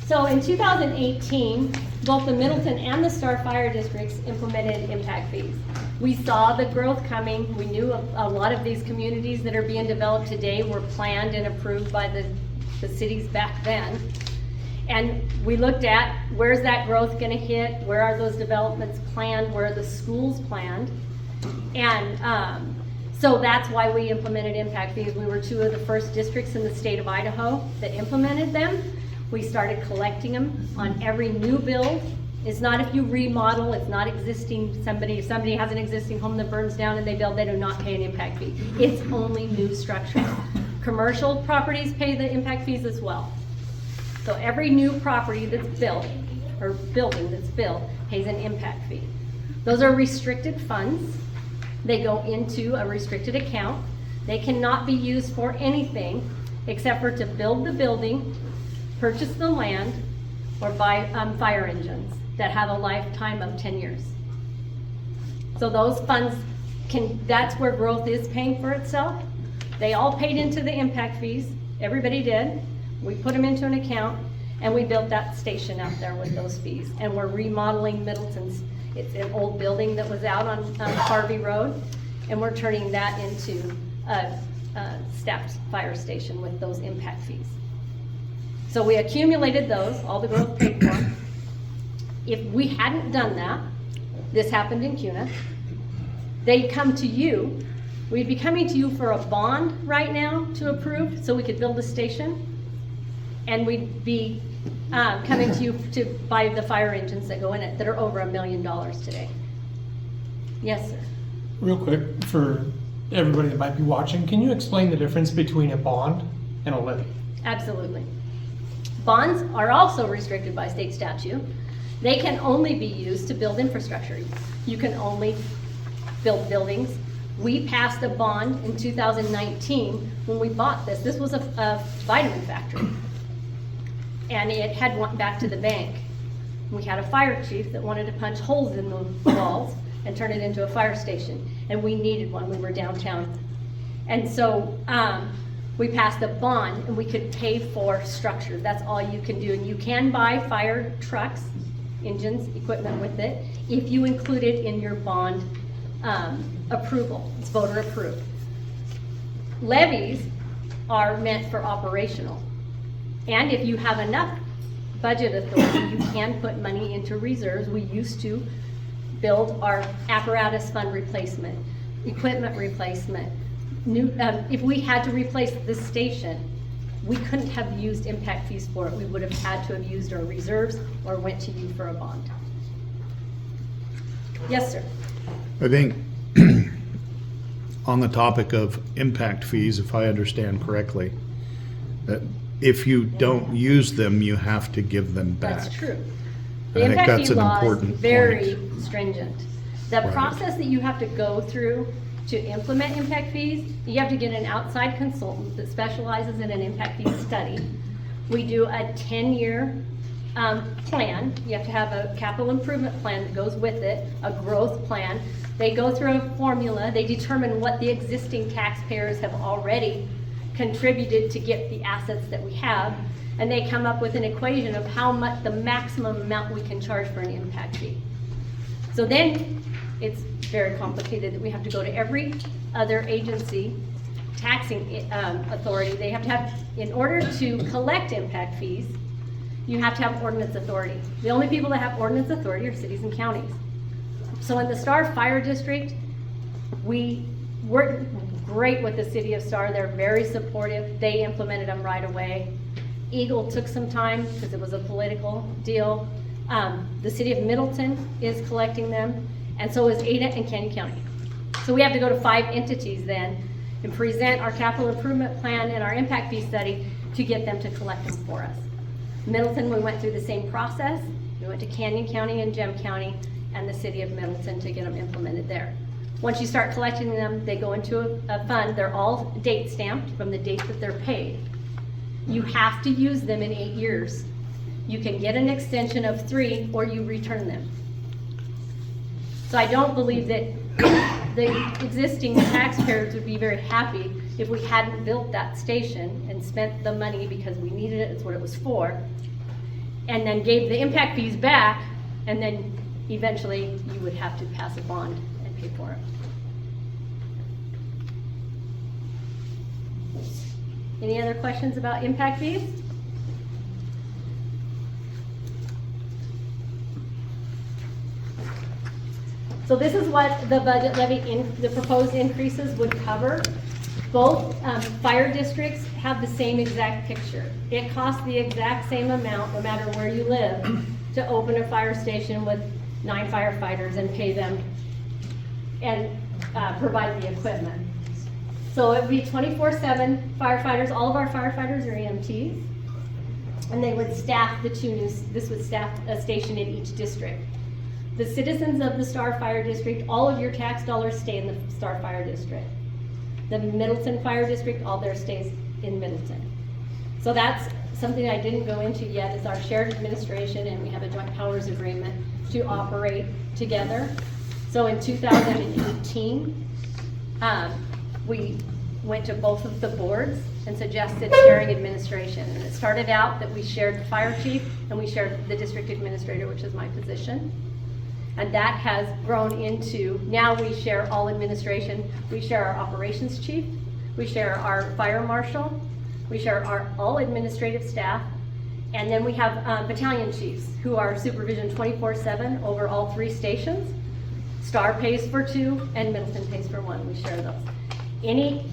So in 2018, both the Middleton and the Star Fire Districts implemented impact fees. We saw the growth coming. We knew a lot of these communities that are being developed today were planned and approved by the cities back then. And we looked at where's that growth gonna hit, where are those developments planned, where are the schools planned. And so that's why we implemented impact fees. We were two of the first districts in the state of Idaho that implemented them. We started collecting them on every new build. It's not if you remodel, it's not existing, if somebody has an existing home that burns down and they build, they do not pay an impact fee. It's only new structures. Commercial properties pay the impact fees as well. So every new property that's built, or building that's built, pays an impact fee. Those are restricted funds. They go into a restricted account. They cannot be used for anything except for to build the building, purchase the land, or buy fire engines that have a lifetime of 10 years. So those funds that's where growth is paying for itself. They all paid into the impact fees, everybody did. We put them into an account and we built that station out there with those fees. And we're remodeling Middleton's, it's an old building that was out on Harvey Road, and we're turning that into a stepped fire station with those impact fees. So we accumulated those, all the growth paid for. If we hadn't done that, this happened in CUNA, they'd come to you. We'd be coming to you for a bond right now to approve so we could build a station. And we'd be coming to you to buy the fire engines that go in it that are over $1 million today. Yes, sir. Real quick, for everybody that might be watching, can you explain the difference between a bond and a levy? Absolutely. Bonds are also restricted by state statute. They can only be used to build infrastructure. You can only build buildings. We passed a bond in 2019 when we bought this. This was a vitamin factory. And it had went back to the bank. We had a fire chief that wanted to punch holes in the walls and turn it into a fire station. And we needed one. We were downtown. And so we passed a bond and we could pay for structures. That's all you can do. And you can buy fire trucks, engines, equipment with it, if you include it in your bond approval. It's voter approved. Levies are meant for operational. And if you have enough budget authority, you can put money into reserves. We used to build our apparatus fund replacement, equipment replacement. If we had to replace this station, we couldn't have used impact fees for it. We would have had to have used our reserves or went to you for a bond. Yes, sir. I think on the topic of impact fees, if I understand correctly, that if you don't use them, you have to give them back. That's true. I The think impact that's fee an law is important very point. stringent. The Right. process that you have to go through to implement impact fees, you have to get an outside consultant that specializes in an impact fee study. We do a 10-year plan. You have to have a capital improvement plan that goes with it, a growth plan. They go through a formula. They determine what the existing taxpayers have already contributed to get the assets that we have, and they come up with an equation of how much the maximum amount we can charge for an impact fee. So then it's very complicated. We have to go to every other agency, taxing authority. They have to have, in order to collect impact fees, you have to have ordinance authority. The only people that have ordinance authority are cities and counties. So in the Star Fire District, we worked great with the city of Star. They're very supportive. They implemented them right away. Eagle took some time because it was a political deal. The city of Middleton is collecting them, and so is Ada and Canyon County. So we have to go to 5 entities then and present our capital improvement plan and our impact fee study to get them to collect them for us. Middleton, we went through the same process. We went to Canyon County and Gem County and the city of Middleton to get them implemented there. Once you start collecting them, they go into a fund. They're all date stamped from the date that they're paid. You have to use them in 8 years. You can get an extension of 3 or you return them. So I don't believe that the existing taxpayers would be very happy if we hadn't built that station and spent the money because we needed it, it's what it was for, and then gave the impact fees back, and then eventually you would have to pass a bond and pay for it. Any other questions about impact fees? So this is what the budget levy, the proposed increases would cover. Both fire districts have the same exact picture. It costs the exact same amount, no matter where you live, to open a fire station with 9 firefighters and pay them and provide the equipment. So it would be 24/7 firefighters. All of our firefighters are EMTs, and they would staff this would staff a station in each district. The citizens of the Star Fire District, all of your tax dollars stay in the Star Fire District. The Middleton Fire District, all their stays in Middleton. So that's something I didn't go into yet, is our shared administration, and we have a joint powers agreement to operate together. So in 2018, we went to both of the boards and suggested sharing administration. And it started out that we shared the fire chief and we shared the district administrator, which is my position. And that has grown into, now we share all administration. We share our operations chief, we share our fire marshal, we share our all administrative staff, and then we have battalion chiefs who are supervision 24/7 over all 3 stations. Star pays for 2 and Middleton pays for 1, we share those. Any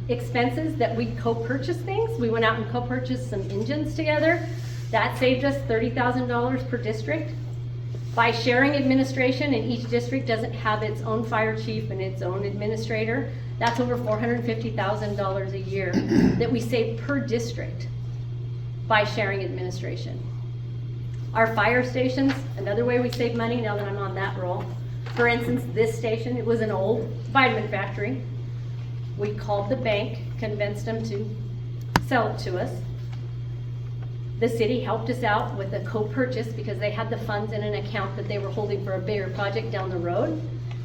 expenses that we co-purchase things, we went out and co-purchased some engines together. That saved us $30,000 per district. By sharing administration, and each district doesn't have its own fire chief and its own administrator, that's over $450,000 a year that we save per district by sharing administration. Our fire stations, another way we save money now that I'm on that roll. For instance, this station, it was an old vitamin factory. We called the bank, convinced them to sell it to us. The city helped us out with a co-purchase because they had the funds in an account that they were holding for a bigger project down the road.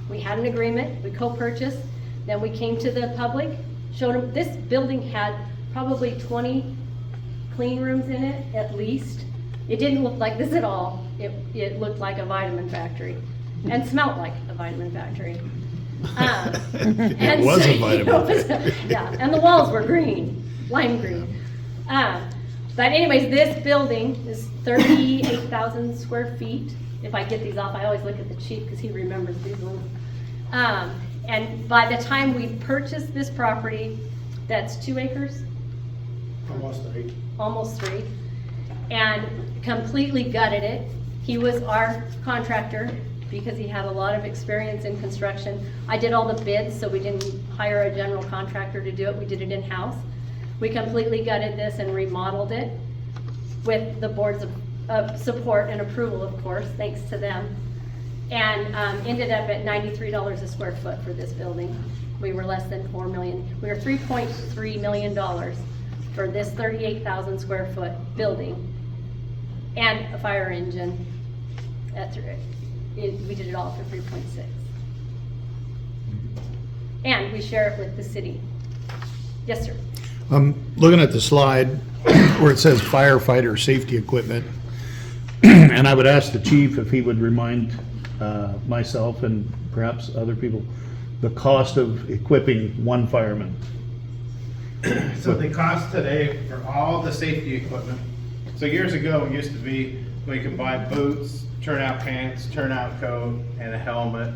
We had an agreement, we co-purchased, then we came to the public, showed them, this building had probably 20 clean rooms in it, at least. It didn't look like this at all. It looked like a vitamin factory and smelled like a vitamin factory. It was a vitamin factory. Yeah, and the walls were green, lime green. But anyways, this building is 38,000 square feet. If I get these off, I always look at the chief because he remembers these ones. And by the time we purchased this property, that's 2 acres? Almost 3. Almost 3. And completely gutted it. He was our contractor because he had a lot of experience in construction. I did all the bids, so we didn't hire a general contractor to do it. We did it in-house. We completely gutted this and remodeled it with the board's support and approval, of course, thanks to them. And ended up at $93 a square foot for this building. We were less than $4 million. We were $3.3 million for this 38,000 square foot building and a fire engine. We did it all for 3.6. And we share it with the city. Yes, sir. Looking at the slide where it says firefighter safety equipment, and I would ask the chief if he would remind myself and perhaps other people, the cost of equipping one fireman? So the cost today for all the safety equipment, so years ago, it used to be we could buy boots, turnout pants, turnout coat, and a helmet,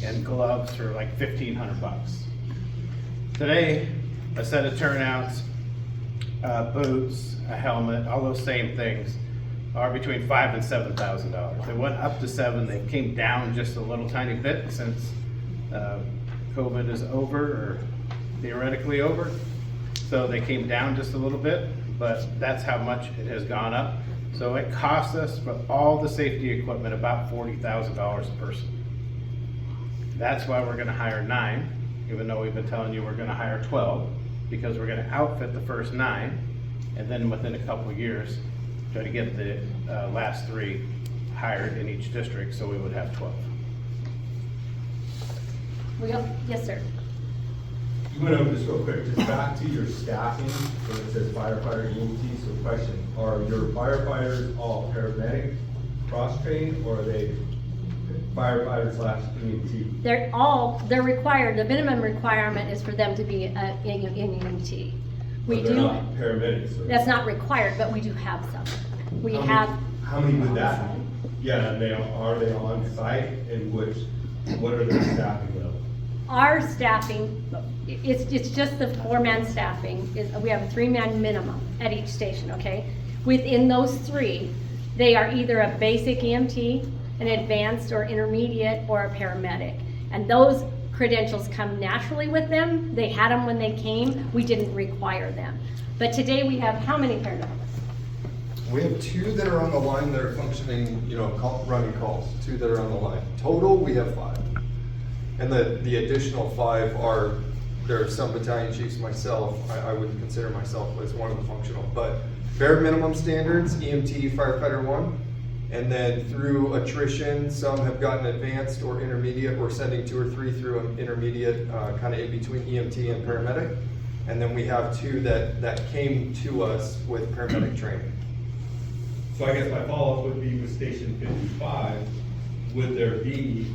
and gloves for like $1,500. Today, a set of turnouts, boots, a helmet, all those same things are between $5,000 and $7,000. They went up to $7,000. They came down just a little tiny bit since COVID is over, or theoretically over. So they came down just a little bit, but that's how much it has gone up. So it costs us for all the safety equipment about $40,000 a person. That's why we're gonna hire 9, even though we've been telling you we're gonna hire 12, because we're gonna outfit the first 9, and then within a couple of years, try to get the last 3 hired in each district, so we would have 12. Yes, sir. You went over this real quick, just back to your staffing, when it says firefighter EMT, so question, are your firefighters all paramedic, cross-trained, or are they firefighters / EMT? They're required, the minimum requirement is for them to be in EMT. But they're not paramedics, or? That's not required, but we do have some. We have. How many would that be? Yeah, and are they on site, and what are their staffing levels? Our staffing, it's just the 4-man staffing, we have a 3-man minimum at each station, okay? Within those 3, they are either a basic EMT, an advanced or intermediate, or a paramedic. And those credentials come naturally with them. They had them when they came. We didn't require them. But today we have how many paramedics? We have 2 that are on the line that are functioning, running calls, 2 that are on the line. Total, we have 5. And the additional 5 there are some battalion chiefs, myself, I wouldn't consider myself as one of the functional, but bare minimum standards, EMT, firefighter 1. And then through attrition, some have gotten advanced or intermediate. We're sending 2 or 3 through an intermediate, kind of in between EMT and paramedic. And then we have 2 that came to us with paramedic training. So I guess my follow-up would be with Station 55, would there be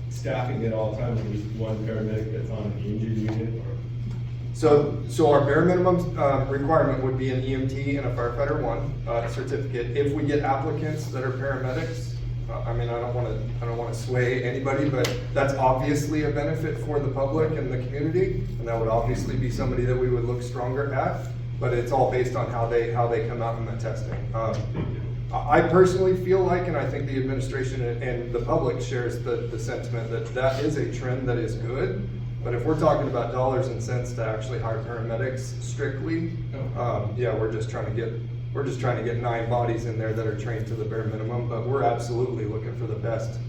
staffing at all times, at least one paramedic that's on the engine unit, or? So our bare minimum requirement would be an EMT and a firefighter 1 certificate. If we get applicants that are paramedics, I don't want to sway anybody, but that's obviously a benefit for the public and the community, and that would obviously be somebody that we would look stronger at. But it's all based on how they come out in the testing. I personally feel like, and I think the administration and the public shares the sentiment that is a trend that is good. But if we're talking about dollars and cents to actually hire paramedics strictly, we're just trying to get 9 bodies in there that are trained to the bare minimum. But we're absolutely looking for the best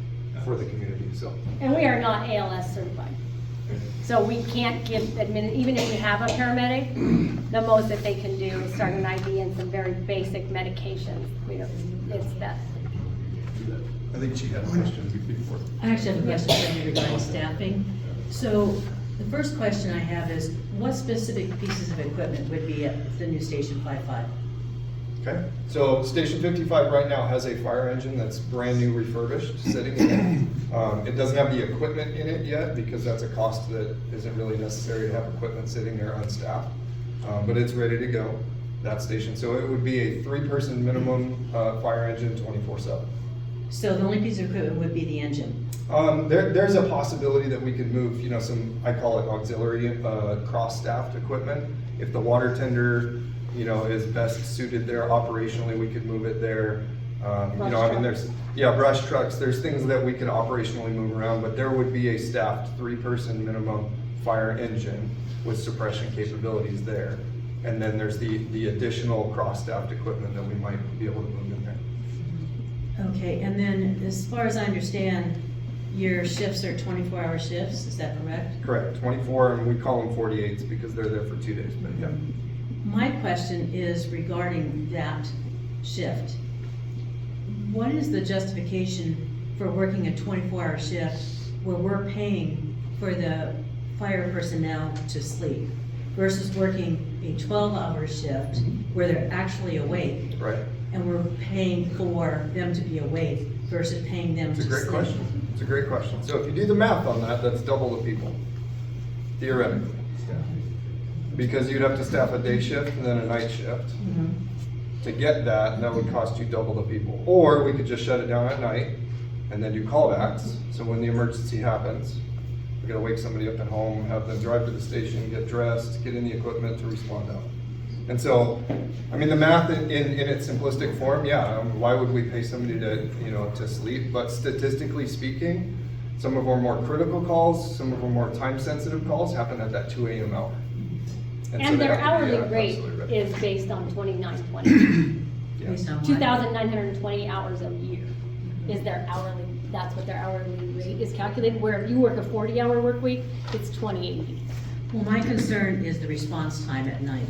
for the community. So. And we are not ALS certified. So we can't give, even if we have a paramedic, the most that they can do is start an IV and some very basic medications. It's that. I think she had a question before. I actually have a question for you regarding staffing. So the first question I have is, what specific pieces of equipment would be at the new Station 55? Okay, so Station 55 right now has a fire engine that's brand new refurbished, sitting in it. It doesn't have the equipment in it yet because that's a cost that isn't really necessary to have equipment sitting there unstaffed. But it's ready to go, that station. So it would be a 3-person minimum fire engine 24/7. So the only piece of equipment would be the engine? There's a possibility that we could move, some, I call it auxiliary cross-staffed equipment. If the water tender is best suited there operationally, we could move it there. There's brush trucks, there's things that we could operationally move around, but there would be a staffed 3-person minimum fire engine with suppression capabilities there. And then there's the additional cross-staffed equipment that we might be able to move in there. Okay, and then as far as I understand, your shifts are 24-hour shifts, is that correct? Correct, 24, and we call them 48s because they're there for 2 days, but yeah. My question is regarding that shift. What is the justification for working a 24-hour shift where we're paying for the fire personnel to sleep versus working a 12-hour shift where they're actually awake? Right. And we're paying for them to be awake versus paying them to It's a great sleep? question. It's a great question. So if you do the math on that, that's double the people, theoretically. Because you'd have to staff a day shift and then a night shift. To get that, and that would cost you double the people. Or we could just shut it down at night and then do callbacks. So when the emergency happens, we gotta wake somebody up at home, have them drive to the station, get dressed, get in the equipment to respond out. And so, I mean, the math in its simplistic form, yeah, why would we pay somebody to, to sleep? But statistically speaking, some of our more critical calls, some of our more time-sensitive calls happen at that 2 a.m. hour. So And they their have to be, hourly rate absolutely ready. is based on 2920. Based on what? 2,920 hours a year is their hourly, that's what their hourly rate is calculated. Where if you work a 40-hour work week, it's 2080. Well, my concern is the response time at night,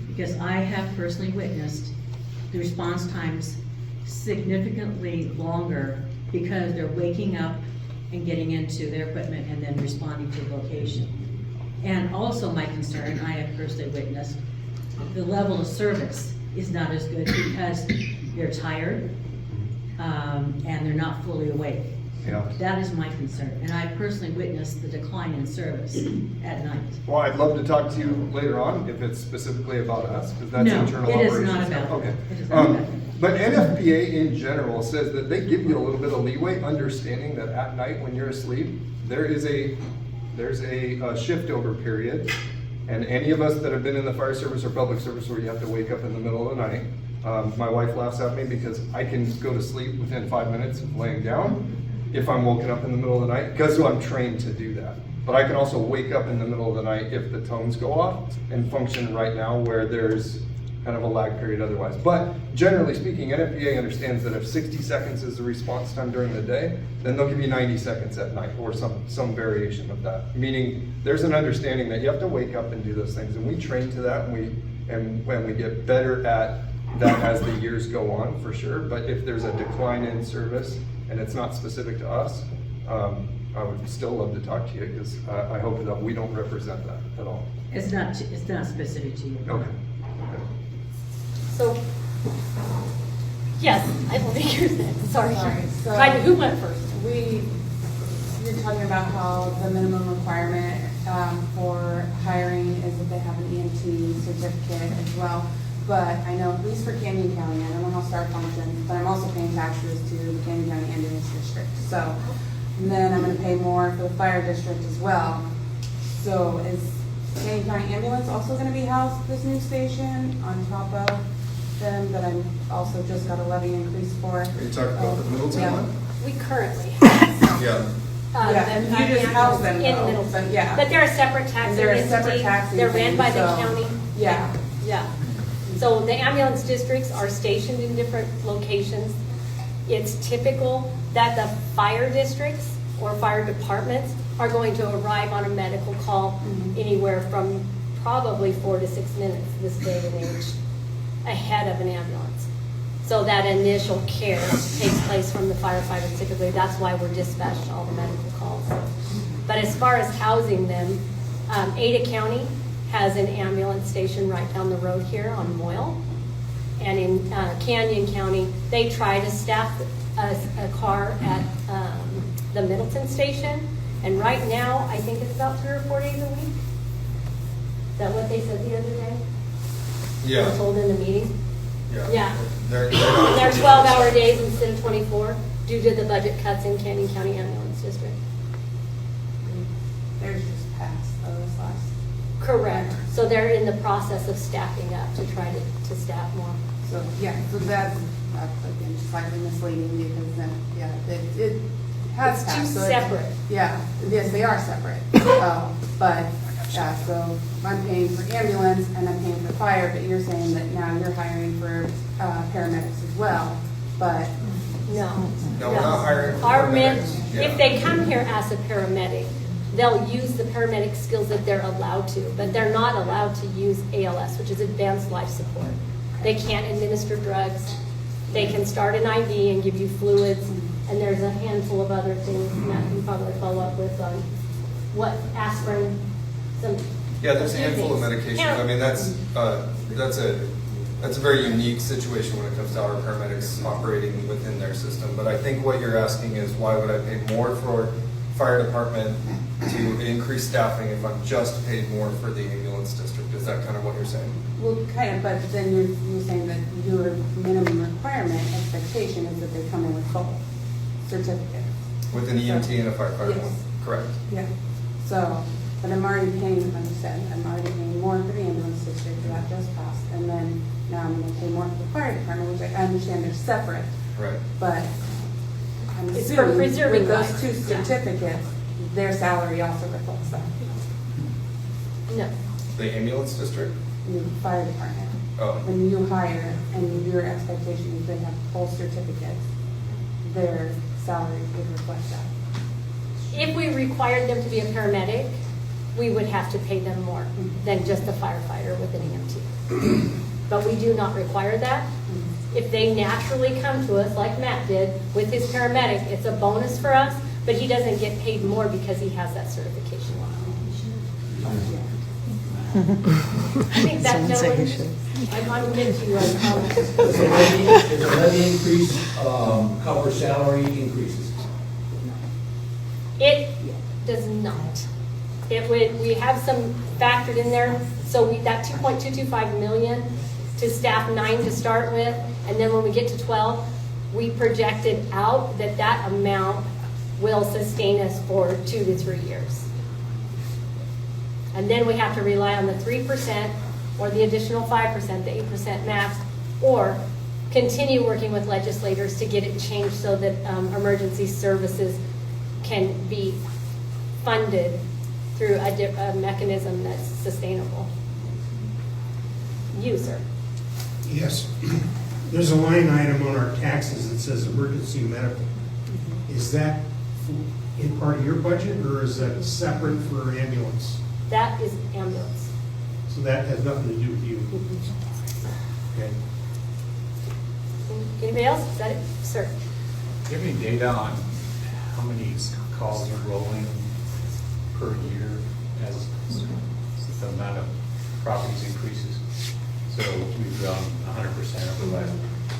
because I have personally witnessed the response times significantly longer because they're waking up and getting into their equipment and then responding to the location. And also my concern, I have personally witnessed, the level of service is not as good because they're tired, and they're not fully awake. Yeah. That is my concern, and I personally witnessed the decline in service at night. Well, I'd love to talk to you later on if it's specifically about us, because that's No, internal it is operations. not about- Okay. it is not about- But NFPA in general says that they give you a little bit of leeway, understanding that at night when you're asleep, there's a shift over period. And any of us that have been in the fire service or public service where you have to wake up in the middle of the night, my wife laughs at me because I can go to sleep within 5 minutes of laying down if I'm woken up in the middle of the night, because I'm trained to do that. But I can also wake up in the middle of the night if the tones go off and function right now where there's kind of a lag period otherwise. But generally speaking, NFPA understands that if 60 seconds is the response time during the day, then they'll give you 90 seconds at night or some variation of that. Meaning there's an understanding that you have to wake up and do those things, and we train to that, and when we get better at that as the years go on, for sure. But if there's a decline in service and it's not specific to us, I would still love to talk to you, because I hope that we don't represent that at all. It's not specific to you. Okay. So, yes, I will think yours next. Sorry. So Who went first? You're talking about how the minimum requirement for hiring is that they have an EMT certificate as well. But I know, at least for Canyon County, I don't know how STAR functions, but I'm also paying taxes to the Canyon County Ambulance District. So, and then I'm gonna pay more for the fire district as well. So is Canyon County Ambulance also gonna be housed at this new station on top of them that I'm also just got a levy increase for? Are you talking about the Middleton Yeah. one? We currently have some. Yeah. Yeah, you just house them in though, Middleton. but yeah. But they're a separate taxing They're a entity. separate taxing They're ran by the thing, so- county. Yeah. Yeah. So the ambulance districts are stationed in different locations. It's typical that the fire districts or fire departments are going to arrive on a medical call anywhere from probably 4 to 6 minutes this day and age ahead of an ambulance. So that initial care takes place from the firefighters typically. That's why we're dispatched to all the medical calls. But as far as housing them, Ada County has an ambulance station right down the road here on Moyle. And in Canyon County, they try to staff a car at the Middleton station. And right now, I think it's about 3 or 4 days a week. Is that what they said the other day? Yeah. I was told in the meeting. Yeah. They're They're 12-hour days instead of 24 due to the budget cuts in Canyon County Ambulance District. Theirs just passed, this last. Correct. So they're in the process of staffing up to try to staff more. So, yeah, so that's again, slightly misleading because then, yeah, it has It's two passed. So separate. Yeah, yes, they are separate. But, yeah, so I'm paying for ambulance and I'm paying for fire, but you're saying that now you're hiring for paramedics as well, but. No. No, we're not hiring for Our paramedics. Yeah. if they come here as a paramedic, they'll use the paramedic skills that they're allowed to, but they're not allowed to use ALS, which is advanced life support. They can't administer drugs. They can start an IV and give you fluids, and there's a handful of other things Matt can probably follow up with on what aspirin, some. Yeah, there's a few handful of things. medications. Yeah. I mean, that's that's a very unique situation when it comes to our paramedics operating within their system. But I think what you're asking is, why would I pay more for fire department to increase staffing if I'm just paid more for the ambulance district? Is that kind of what you're saying? Well, kind of, but then you're saying that your minimum requirement expectation is that they come in with both certificates. With an EMT and a firefighter? Yes. Correct. Yeah, so, but I'm already paying, like you said, I'm already paying more for the ambulance district, that just passed, and then now I'm gonna pay more for the fire department, which I understand they're separate, Right. but I'm It's for assuming preserving with those life. two certificates, their salary also reflects that, No. The ambulance district? the fire department. Oh. When you hire and your expectation is they have both certificates, their salary would reflect that. If we required them to be a paramedic, we would have to pay them more than just a firefighter with an EMT. But we do not require that. If they naturally come to us, like Matt did, with his paramedic, it's a bonus for us, but he doesn't get paid more because he has that certification. I think that gentleman, I'm with you on comment. Does the levy increase cover salary increases? It does not. It would, we have some factored in there, so that 2.225 million to staff 9 to start with, and then when we get to 12, we projected out that that amount will sustain us for 2 to 3 years. And then we have to rely on the 3% or the additional 5%, the 8% max, or continue working with legislators to get it changed so that emergency services can be funded through a mechanism that's sustainable. You, sir. Yes. There's a line item on our taxes that says emergency medical. Is that in part of your budget, or is that separate for ambulance? That is ambulance. So that has nothing to do with you? Okay. Anybody else? Is that it? Sir? Do you have any data on how many calls are rolling per year as the amount of properties increases? So we've grown 100% over the last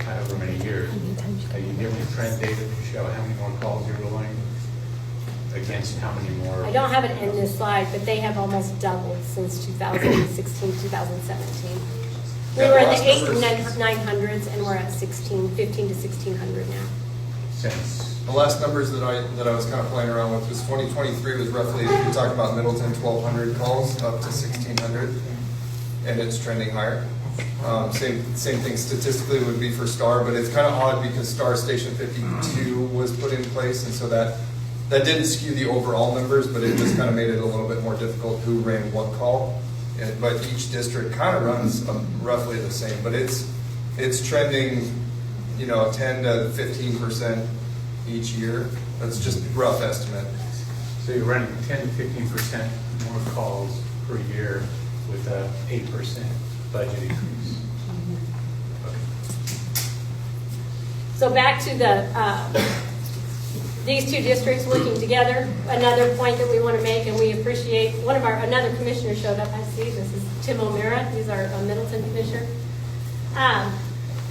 however many years. Do you have any trend data to show how many more calls you're rolling against how many more? I don't have it in this slide, but they have almost doubled since 2016, 2017. We were in the 900s, and we're at 15 to 1600 now. Since the last numbers that I was kind of playing around with was 2023 was roughly, we talked about Middleton, 1,200 calls up to 1,600, and it's trending higher. Same thing statistically would be for Star, but it's kind of odd because Star Station 52 was put in place, and so that didn't skew the overall numbers, but it just kind of made it a little bit more difficult who ran what call. But each district kind of runs roughly the same, but it's trending, 10 to 15% each year. That's just a rough estimate. So you're running 10 to 15% more calls per year with a 8% budget increase. So back to the these two districts working together. Another point that we want to make, and we appreciate, another commissioner showed up. I see this is Tim O'Meara. He's our Middleton commissioner.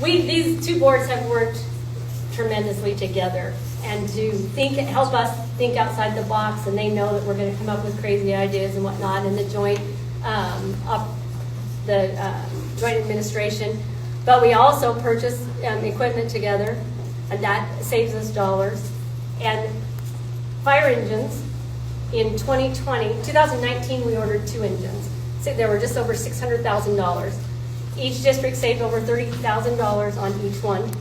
These two boards have worked tremendously together, and to help us think outside the box, and they know that we're going to come up with crazy ideas and whatnot in the joint joint administration. But we also purchase equipment together, and that saves us dollars. And fire engines in 2019, we ordered 2 engines. So there were just over $600,000. Each district saved over $30,000 on each one.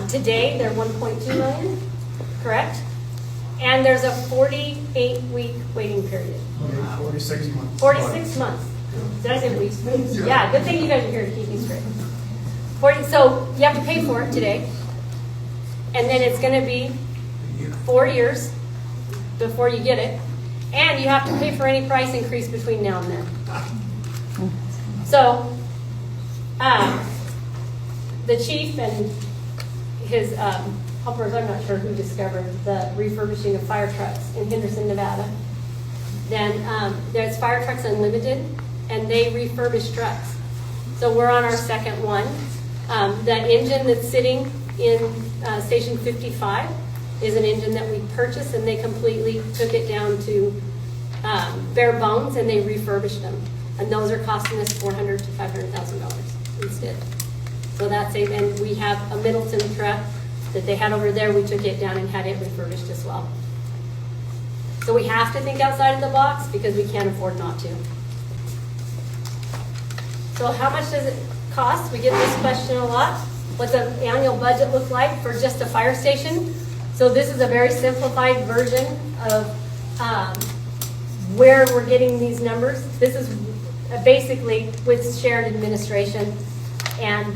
Today, they're $1.2 million, correct? And there's a 48-week waiting period. 46 months. 46 months. Did I say weeks? Yeah, good thing you guys are here to keep me straight. So you have to pay for it today. And then it's going to be 4 years before you get it. And you have to pay for any price increase between now and then. So the chief and his helpers, I'm not sure who discovered the refurbishing of fire trucks in Henderson, Nevada. Then there's Fire Trucks Unlimited, and they refurbish trucks. So we're on our second one. That engine that's sitting in Station 55 is an engine that we purchased, and they completely took it down to bare bones, and they refurbished them. And those are costing us $400,000 to $500,000 instead. So that's it. And we have a Middleton truck that they had over there. We took it down and had it refurbished as well. So we have to think outside of the box because we can't afford not to. So how much does it cost? We get this question a lot. What's the annual budget look like for just a fire station? So this is a very simplified version of where we're getting these numbers. This is basically with shared administration, and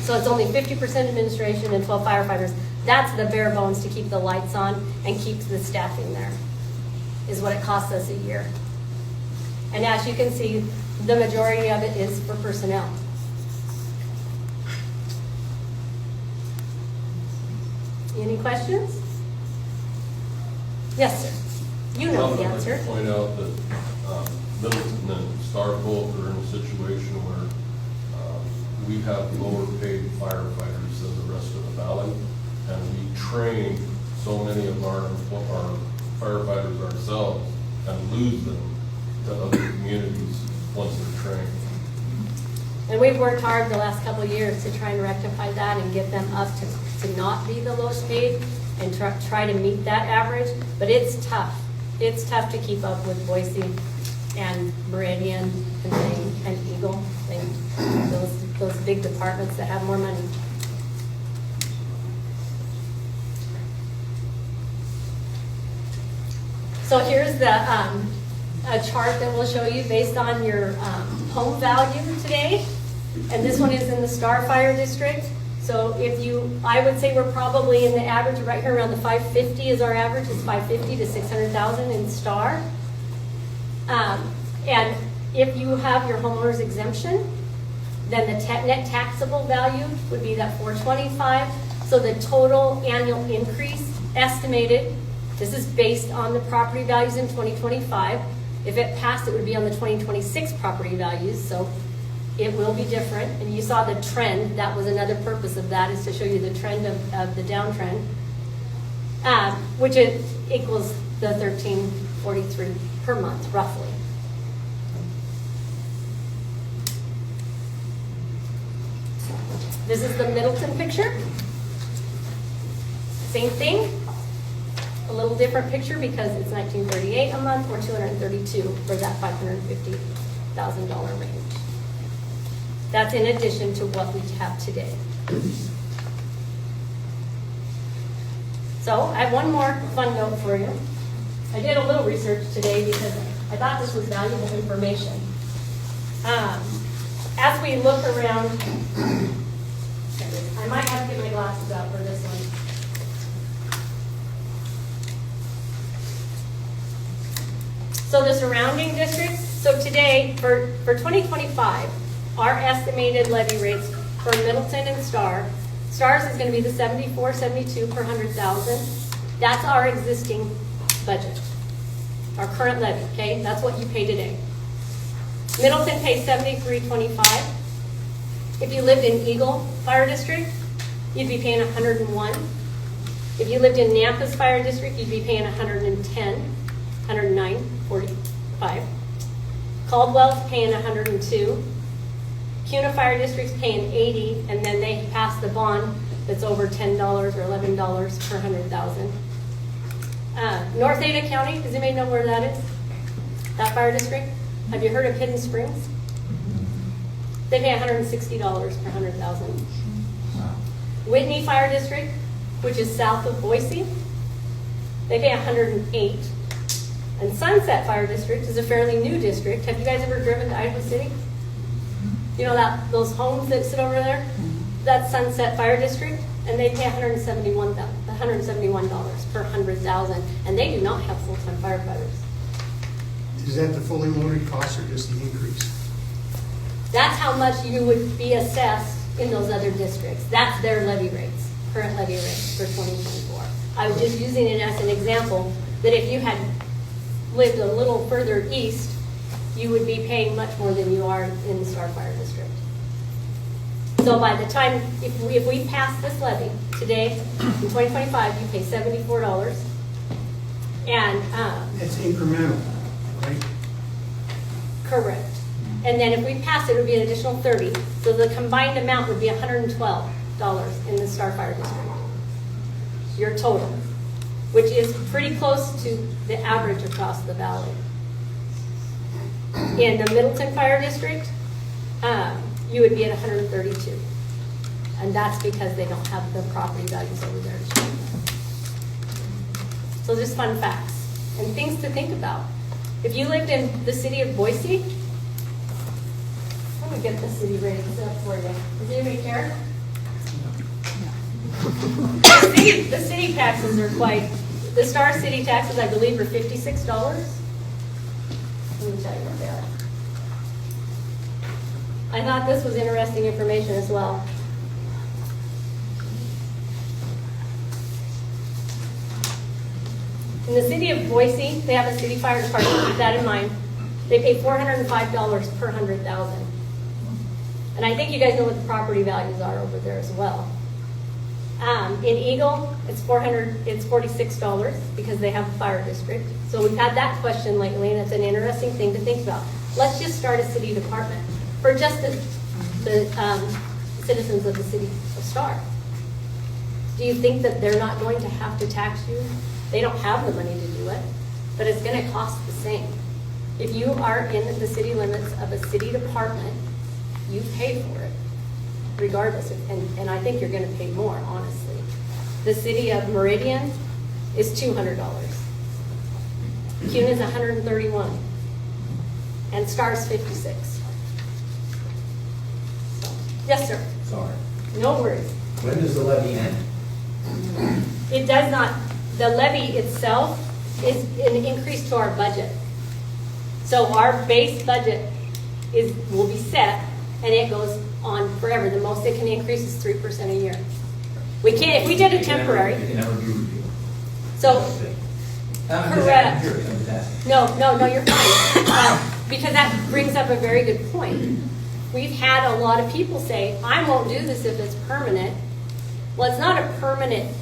so it's only 50% administration and 12 firefighters. That's the bare bones to keep the lights on and keep the staffing there, is what it costs us a year. And as you can see, the majority of it is for personnel. Any questions? Yes, sir. You know the answer. I'd like to point out that Middleton and Star both are in a situation where we have lower paid firefighters than the rest of the valley, and we train so many of our firefighters ourselves and lose them to other communities once they're trained. And we've worked hard the last couple of years to try and rectify that and get them up to not be the lowest paid and try to meet that average, but it's tough. It's tough to keep up with Boise and Meridian and Maine and Eagle and those big departments that have more money. So here's the a chart that we'll show you based on your home value today. And this one is in the Star Fire District. So if I would say we're probably in the average right here around the 550 is our average. It's 550 to 600,000 in Star. And if you have your homeowner's exemption, then the net taxable value would be that 425. So the total annual increase estimated, this is based on the property values in 2025. If it passed, it would be on the 2026 property values. So it will be different. And you saw the trend. That was another purpose of that, is to show you the trend of the downtrend, which it equals the $1,343 per month, roughly. This is the Middleton picture. Same thing. A little different picture because it's $1,938 a month or $232 for that $550,000 range. That's in addition to what we have today. So I have one more fun note for you. I did a little research today because I thought this was valuable information. As we look around, I might have to get my glasses out for this one. So the surrounding districts, so today, for 2025, our estimated levy rates for Middleton and Stars is going to be the 74, 72 per 100,000. That's our existing budget, our current levy, okay? That's what you pay today. Middleton pays 73.25. If you lived in Eagle Fire District, you'd be paying 101. If you lived in Nampa's Fire District, you'd be paying 110. 109.45. Caldwell's paying 102. CUNA Fire District's paying 80, and then they pass the bond that's over $10 or $11 per 100,000. North Ada County, does anybody know where that is? That fire district? Have you heard of Hidden Springs? They pay $160 per 100,000. Whitney Fire District, which is south of Boise, they pay 108. And Sunset Fire District is a fairly new district. Have you guys ever driven to Iowa City? You know those homes that sit over there? That's Sunset Fire District, and they pay $171 per 100,000, and they do not have full-time firefighters. Is that the fully loaded cost or just the increase? That's how much you would be assessed in those other districts. That's their levy rates, current levy rates for 2024. I was just using it as an example that if you had lived a little further east, you would be paying much more than you are in the Star Fire District. So by the time, if we pass this levy today, in 2025, you pay $74. And, It's incremental, right? correct. And then if we pass it, it would be an additional 30. So the combined amount would be $112 in the Starfire district. Your total, which is pretty close to the average across the valley. In the Middleton Fire District, you would be at 132. And that's because they don't have the property values over there to show you. So just fun facts and things to think about. If you lived in the city of Boise, let me get the city ratings up for you. Does anybody care? The city taxes are quite, the Star City taxes, I believe, are $56. Let me tell you what they are. I thought this was interesting information as well. In the city of Boise, they have a city fire department, keep that in mind. They pay $405 per 100,000. And I think you guys know what the property values are over there as well. In Eagle, it's $46 because they have a fire district. So we've had that question lately, and it's an interesting thing to think about. Let's just start a city department for just the citizens of the city of Star. Do you think that they're not going to have to tax you? They don't have the money to do it, but it's going to cost the same. If you are in the city limits of a city department, you pay for it, regardless. And I think you're going to pay more, honestly. The city of Meridian is $200. Kuhn is $131, and Star's $56. So, yes, sir. Sorry. No worries. When does the levy end? It does not. The levy itself is an increase to our budget. So our base budget will be set, and it goes on forever. The most it can increase is 3% a year. We can't, if we did a temporary. It can never be repealed. So, correct. I'm just asking. No, you're fine. Because that brings up a very good point. We've had a lot of people say, I won't do this if it's permanent. Well, it's not a permanent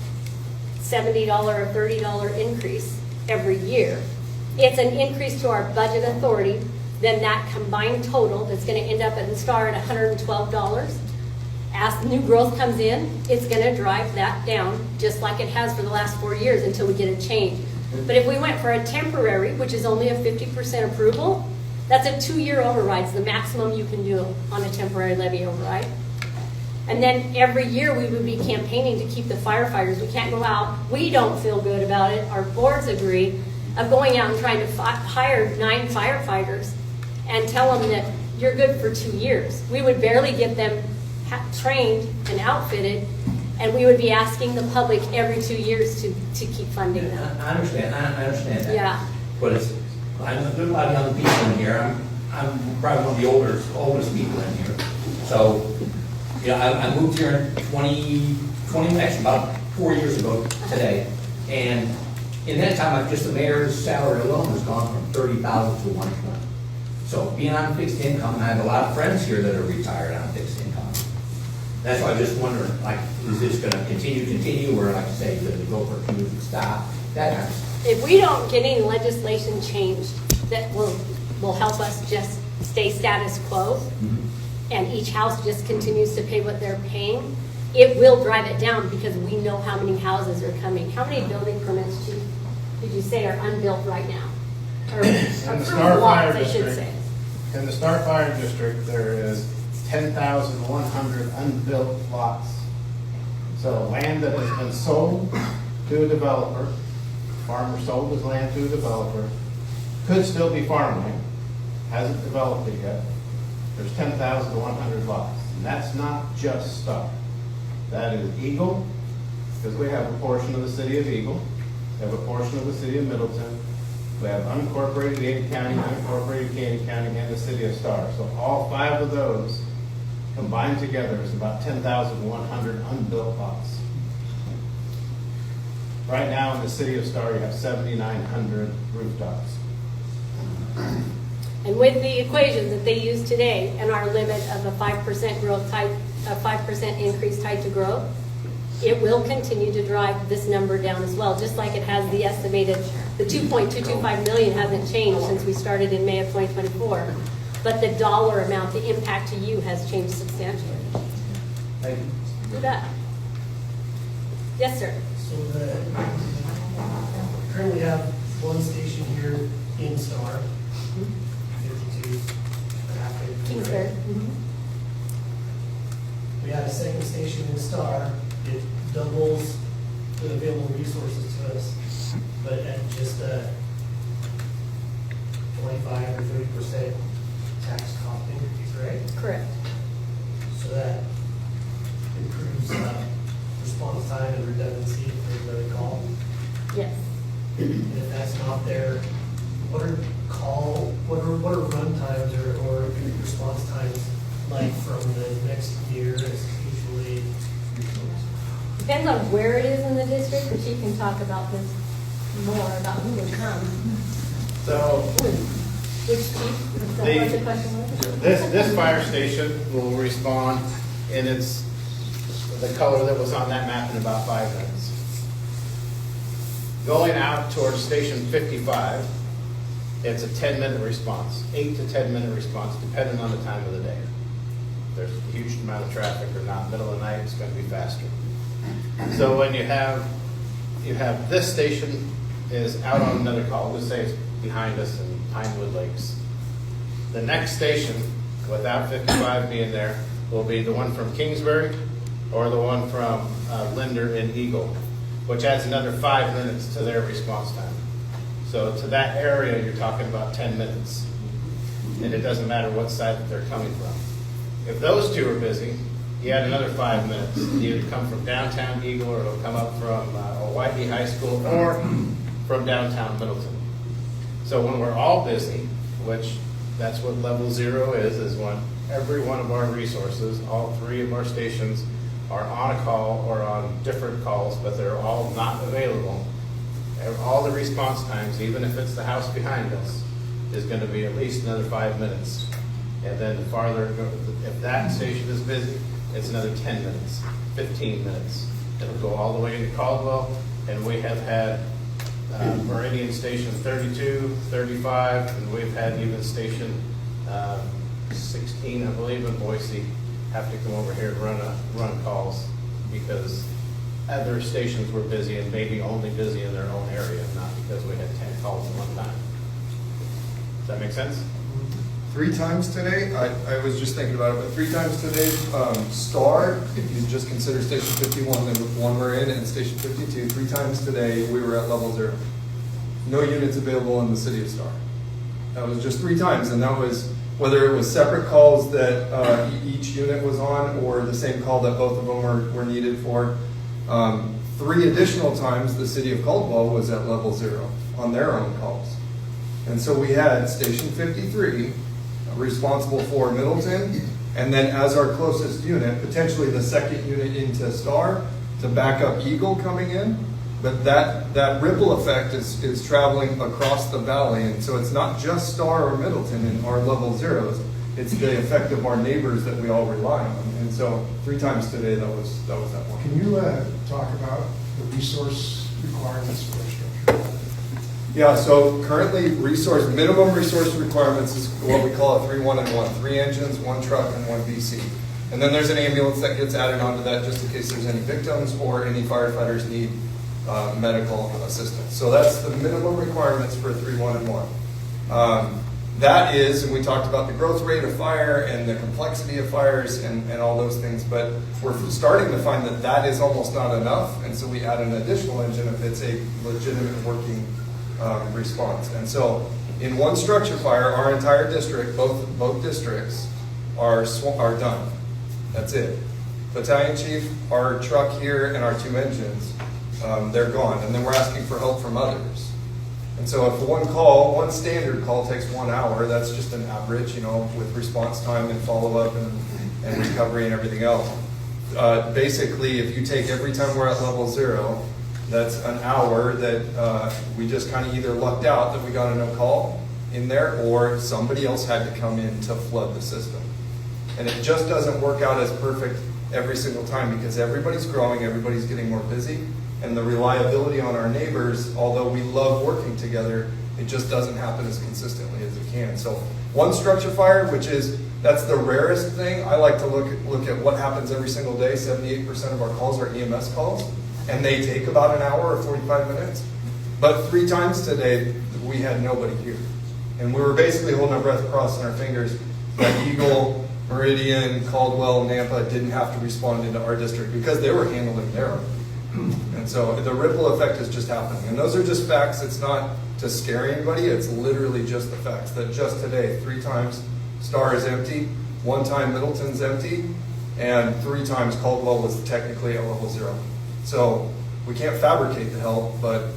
$70 or $30 increase every year. It's an increase to our budget authority, then that combined total that's going to end up at the Star at $112. As new growth comes in, it's going to drive that down just like it has for the last 4 years until we get a change. But if we went for a temporary, which is only a 50% approval, that's a 2-year override. It's the maximum you can do on a temporary levy override. And then every year we would be campaigning to keep the firefighters. We can't go out. We don't feel good about it. Our boards agree of going out and trying to hire 9 firefighters and tell them that you're good for 2 years. We would barely get them trained and outfitted, and we would be asking the public every 2 years to keep funding them. I understand that. Yeah. But I'm a good lot of young people in here. I'm probably one of the oldest people in here. So, I moved here in 20, actually about 4 years ago today. And in that time, just the mayor's salary alone has gone from $30,000 to $120,000. So being on fixed income, and I have a lot of friends here that are retired on fixed income. That's why I just wondering, is this going to continue, or like I say, does it go for a few and stop? That kind of stuff. If we don't get any legislation changed that will help us just stay status quo, and each house just continues to pay what they're paying, it will drive it down because we know how many houses are coming. How many building permits did you say are unbuilt right now? Or In the approved Star Fire lots, I should District, say. in the Star Fire District, there is 10,100 unbuilt lots. So land that has been sold to a developer, farmer sold his land to a developer, could still be farmland, hasn't developed it yet. There's 10,100 lots, and that's not just Star. That is Eagle, because we have a portion of the city of Eagle, we have a portion of the city of Middleton, we have unincorporated Ada County, unincorporated Caney County, and the city of Star. So all 5 of those combined together is about 10,100 unbuilt lots. Right now in the city of Star, you have 7,900 rooftops. And with the equations that they use today and our limit of a 5% growth type a 5% increase tied to growth, it will continue to drive this number down as well, just like it has the estimated, the 2.225 million hasn't changed since we started in May of 2024, but the dollar amount, the impact to you has changed substantially. Thank you. Do that. Yes, sir. So currently have one station here in Star, 52, Kingsbury. We had a second station in Star. It doubles the available resources to us, but at just a 25 or 30% tax cost increase, right? Correct. So that improves response time and redundancy for the call. Yes. And if that's not there, what are run times or response times like from the next year? Is usually Depends on where it is in the district, but she can talk about this more, about who would come. So, Which chief? Is that what the question was? this fire station will respond in the color that was on that map in about 5 minutes. Going out towards station 55, it's a 10-minute response, 8 to 10-minute response, depending on the time of the day. If there's a huge amount of traffic or not, middle of the night, it's going to be faster. So when you have this station is out on another call, let's say it's behind us in Pinewood Lakes. The next station, without 55 being there, will be the one from Kingsbury or the one from Linder and Eagle, which adds another 5 minutes to their response time. So to that area, you're talking about 10 minutes. And it doesn't matter what side that they're coming from. If those two are busy, you add another 5 minutes. It'll either come from downtown Eagle or it'll come up from Whitey High School or from downtown Middleton. So when we're all busy, which that's what level 0 is when every one of our resources, all 3 of our stations are on a call or on different calls, but they're all not available. All the response times, even if it's the house behind us, is going to be at least another 5 minutes. And then the farther, if that station is busy, it's another 10 minutes, 15 minutes. It'll go all the way into Caldwell, and we have had Meridian Station 32, 35, and we've had even Station 16, I believe, in Boise, have to come over here and run calls because other stations were busy and maybe only busy in their own area, not because we had 10 calls at one time. Does that make sense? 3 times today, I was just thinking about it, but 3 times today, Star, if you just consider Station 51, the one we're in, and Station 52, 3 times today, we were at level 0. No units available in the city of Star. That was just 3 times, and that was whether it was separate calls that each unit was on or the same call that both of them were needed for. 3 additional times, the city of Caldwell was at level 0 on their own calls. And so we had Station 53, responsible for Middleton, and then as our closest unit, potentially the second unit into Star to back up Eagle coming in. But that ripple effect is traveling across the valley, and so it's not just Star or Middleton in our level 0s. It's the effect of our neighbors that we all rely on. And so 3 times today, that was that one. Can you talk about the resource requirements for structure? Yeah, so currently minimum resource requirements is what we call a 3-1-1, 3 engines, 1 truck, and 1 BC. And then there's an ambulance that gets added onto that just in case there's any victims or any firefighters need medical assistance. So that's the minimum requirements for 3-1-1. That is, and we talked about the growth rate of fire and the complexity of fires and all those things, but we're starting to find that is almost not enough, and so we add an additional engine if it's a legitimate working response. And so in one structure fire, our entire district, both districts are done. That's it. Battalion chief, our truck here, and our 2 engines, they're gone. And then we're asking for help from others. And so if one standard call takes 1 hour, that's just an average, with response time and follow-up and recovery and everything else. Basically, if you take every time we're at level 0, that's an hour that we just kind of either lucked out that we got a no call in there, or somebody else had to come in to flood the system. And it just doesn't work out as perfect every single time because everybody's growing, everybody's getting more busy, and the reliability on our neighbors, although we love working together, it just doesn't happen as consistently as it can. So one structure fire, that's the rarest thing. I like to look at what happens every single day. 78% of our calls are EMS calls, and they take about an hour or 45 minutes. But 3 times today, we had nobody here. And we were basically holding our breath, crossing our fingers that Eagle, Meridian, Caldwell, Nampa didn't have to respond into our district because they were handling their own. And so the ripple effect is just happening. And those are just facts. It's not to scare anybody. It's literally just the facts that just today, 3 times Star is empty, 1 time Middleton's empty, and 3 times Caldwell was technically at level 0. So we can't fabricate the help, but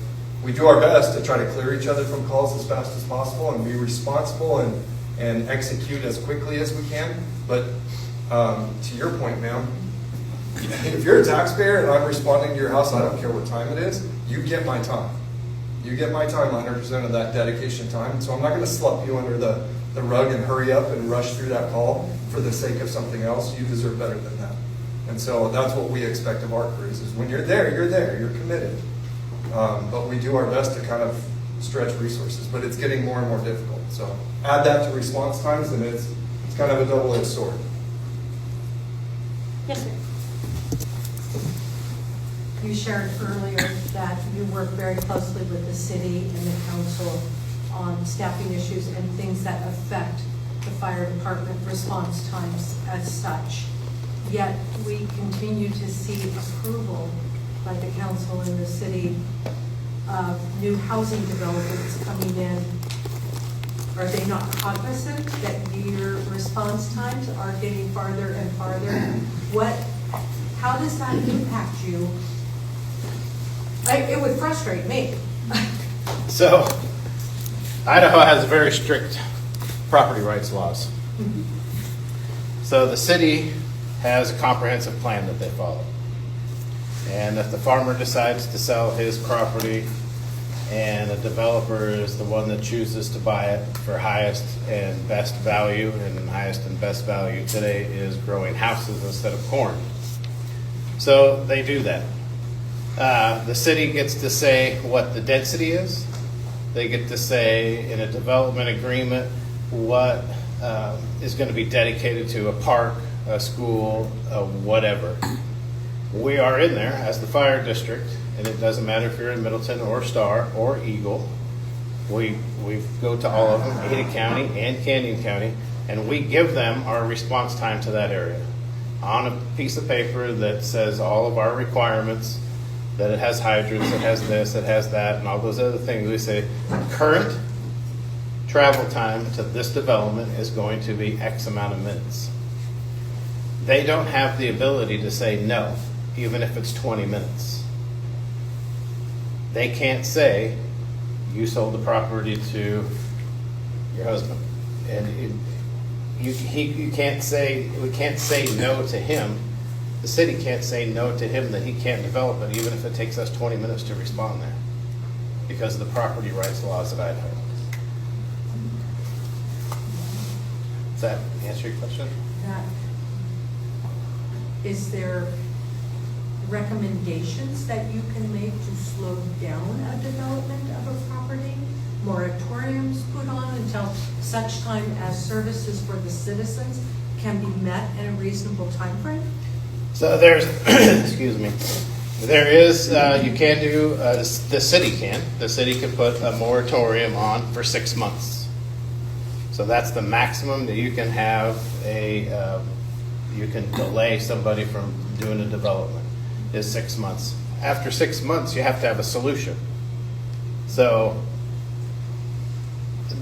we do our best to try to clear each other from calls as fast as possible and be responsible and execute as quickly as we can. But to your point, ma'am, if you're a taxpayer and I'm responding to your house, I don't care what time it is, you get my time. You get my time 100% of that dedication time. So I'm not going to slap you under the rug and hurry up and rush through that call for the sake of something else. You deserve better than that. And so that's what we expect of our crews is when you're there, you're committed. But we do our best to kind of stretch resources, but it's getting more and more difficult. So add that to response times and it's kind of a double-edged sword. Yes, sir. You shared earlier that you work very closely with the city and the council on staffing issues and things that affect the fire department response times as such. Yet we continue to see approval by the council and the city of new housing developments coming in. Are they not cognizant that your response times are getting farther and farther? How does that impact you? It would frustrate me. So, Idaho has very strict property rights laws. So the city has a comprehensive plan that they follow. And if the farmer decides to sell his property and the developer is the one that chooses to buy it for highest and best value, and highest and best value today is growing houses instead of corn. So they do that. The city gets to say what the density is. They get to say in a development agreement what is going to be dedicated to a park, a school, whatever. We are in there as the fire district, and it doesn't matter if you're in Middleton or Star or Eagle. We go to all of them, Ada County and Canyon County, and we give them our response time to that area on a piece of paper that says all of our requirements, that it has hydrants, it has this, it has that, and all those other things. We say current travel time to this development is going to be X amount of minutes. They don't have the ability to say no, even if it's 20 minutes. They can't say, you sold the property to your husband. And you can't say, we can't say no to him. The city can't say no to him that he can't develop it, even if it takes us 20 minutes to respond there, because of the property rights laws that Idaho. Does that answer your question? Is there recommendations that you can make to slow down a development of a property? Moratoriums put on until such time as services for the citizens can be met in a reasonable time frame? So there's, excuse me, there is, you can do, the city can put a moratorium on for 6 months. So that's the maximum that you can have you can delay somebody from doing a development, is 6 months. After 6 months, you have to have a solution. So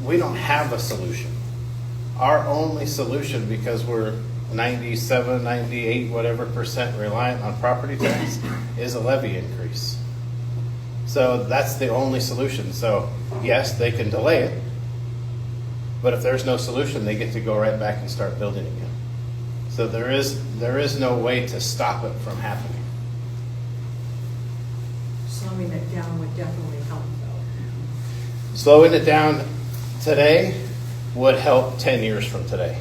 we don't have a solution. Our only solution, because we're 97, 98, whatever % reliant on property tax, is a levy increase. So that's the only solution. So yes, they can delay it, but if there's no solution, they get to go right back and start building again. So there is no way to stop it from happening. Slowing it down would definitely help, though. Slowing it down today would help 10 years from today.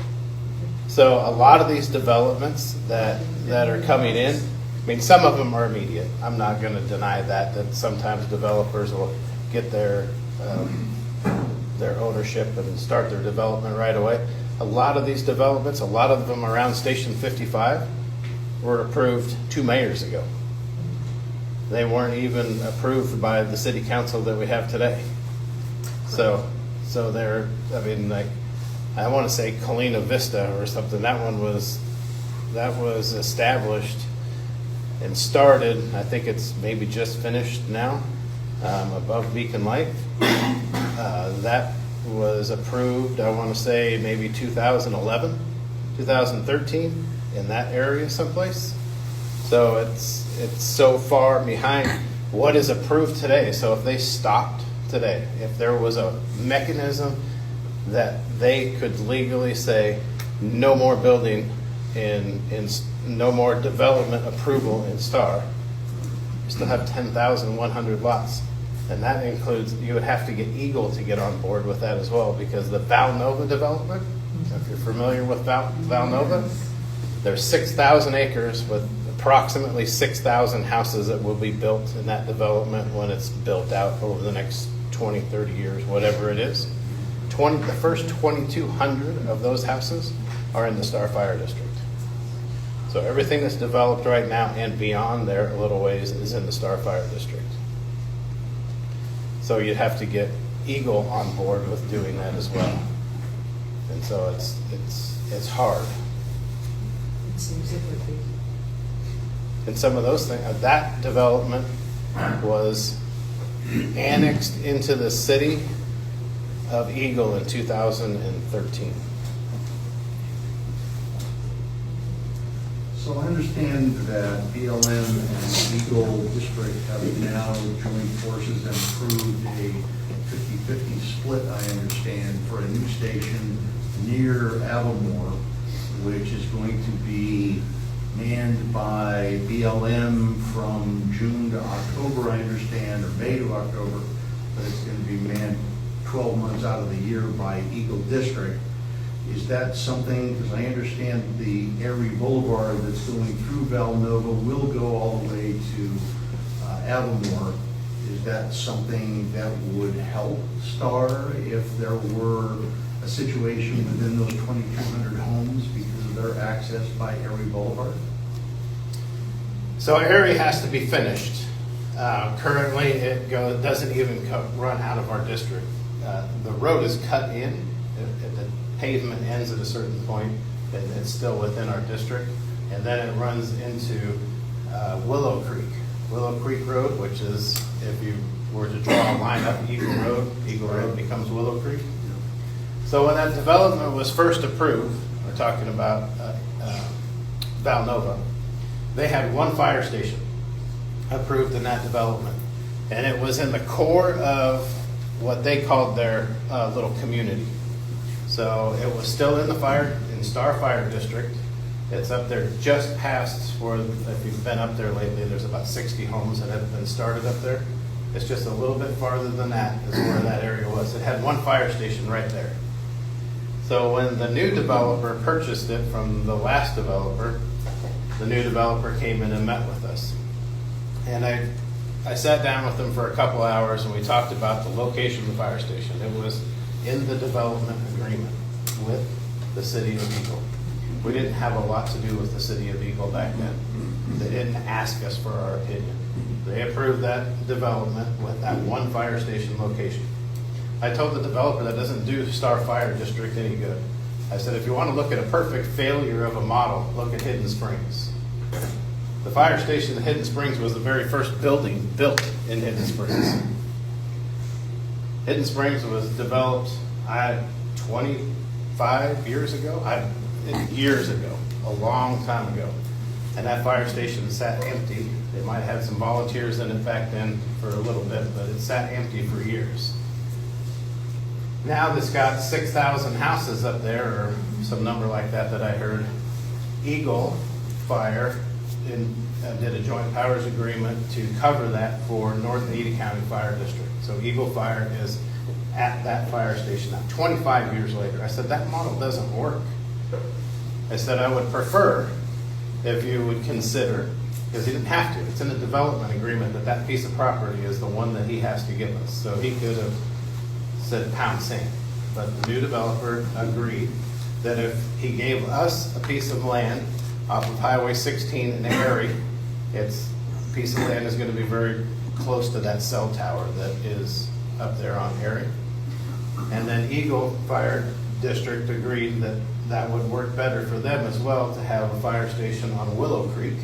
So a lot of these developments that are coming in, I mean, some of them are immediate. I'm not going to deny that sometimes developers will get their ownership and start their development right away. A lot of these developments, a lot of them around Station 55, were approved 2 mayors ago. They weren't even approved by the city council that we have today. So they're, I mean, like, I want to say Colina Vista or something. That was established and started. I think it's maybe just finished now, above Beacon Light. That was approved, I want to say maybe 2011, 2013, in that area someplace. So it's so far behind what is approved today. So if they stopped today, if there was a mechanism that they could legally say no more building in no more development approval in Star, you still have 10,100 lots. And that includes, you would have to get Eagle to get on board with that as well, because the Valnova development, if you're familiar with Valnova, there's 6,000 acres with approximately 6,000 houses that will be built in that development when it's built out over the next 20, 30 years, whatever it is. The first 2,200 of those houses are in the Star Fire District. So everything that's developed right now and beyond there a little ways is in the Star Fire District. So you'd have to get Eagle on board with doing that as well. And so it's hard. It seems it would be. And some of those things, that development was annexed into the city of Eagle in 2013. So I understand that BLM and Eagle District have now joined forces and approved a 50-50 split, I understand, for a new station near Avamore, which is going to be manned by BLM from June to October, I understand, or May to October, but it's going to be manned 12 months out of the year by Eagle District. Is that something, because I understand the Erie Boulevard that's going through Valnova will go all the way to Avamore. Is that something that would help Star if there were a situation within those 2,200 homes because of their access by Erie Boulevard? So Erie has to be finished. Currently, it doesn't even run out of our district. The road is cut in. The pavement ends at a certain point, and it's still within our district. And then it runs into Willow Creek Road, which is, if you were to draw a line up Eagle Road becomes Willow Creek. So when that development was first approved, we're talking about Valnova, they had one fire station approved in that development. And it was in the core of what they called their little community. So it was still in the Star Fire District. It's up there just past where, if you've been up there lately, there's about 60 homes that have been started up there. It's just a little bit farther than that is where that area was. It had one fire station right there. So when the new developer purchased it from the last developer, the new developer came in and met with us. And I sat down with them for a couple hours and we talked about the location of the fire station. It was in the development agreement with the city of Eagle. We didn't have a lot to do with the city of Eagle back then. They didn't ask us for our opinion. They approved that development with that one fire station location. I told the developer that doesn't do Star Fire District any good. I said, if you want to look at a perfect failure of a model, look at Hidden Springs. The fire station in Hidden Springs was the very first building built in Hidden Springs. Hidden Springs was developed 25 years ago, a long time ago. And that fire station sat empty. They might have had some volunteers in it back then for a little bit, but it sat empty for years. Now it's got 6,000 houses up there, or some number like that I heard. Eagle Fire did a joint powers agreement to cover that for North Ada County Fire District. So Eagle Fire is at that fire station now, 25 years later. I said, that model doesn't work. I said I would prefer if you would consider, because he didn't have to, it's in the development agreement that that piece of property is the one that he has to give us. So he could have said pound sand, but the new developer agreed that if he gave us a piece of land off of Highway 16 in Erie, its piece of land is going to be very close to that cell tower that is up there on Erie. And then Eagle Fire District agreed that that would work better for them as well to have a fire station on Willow Creek,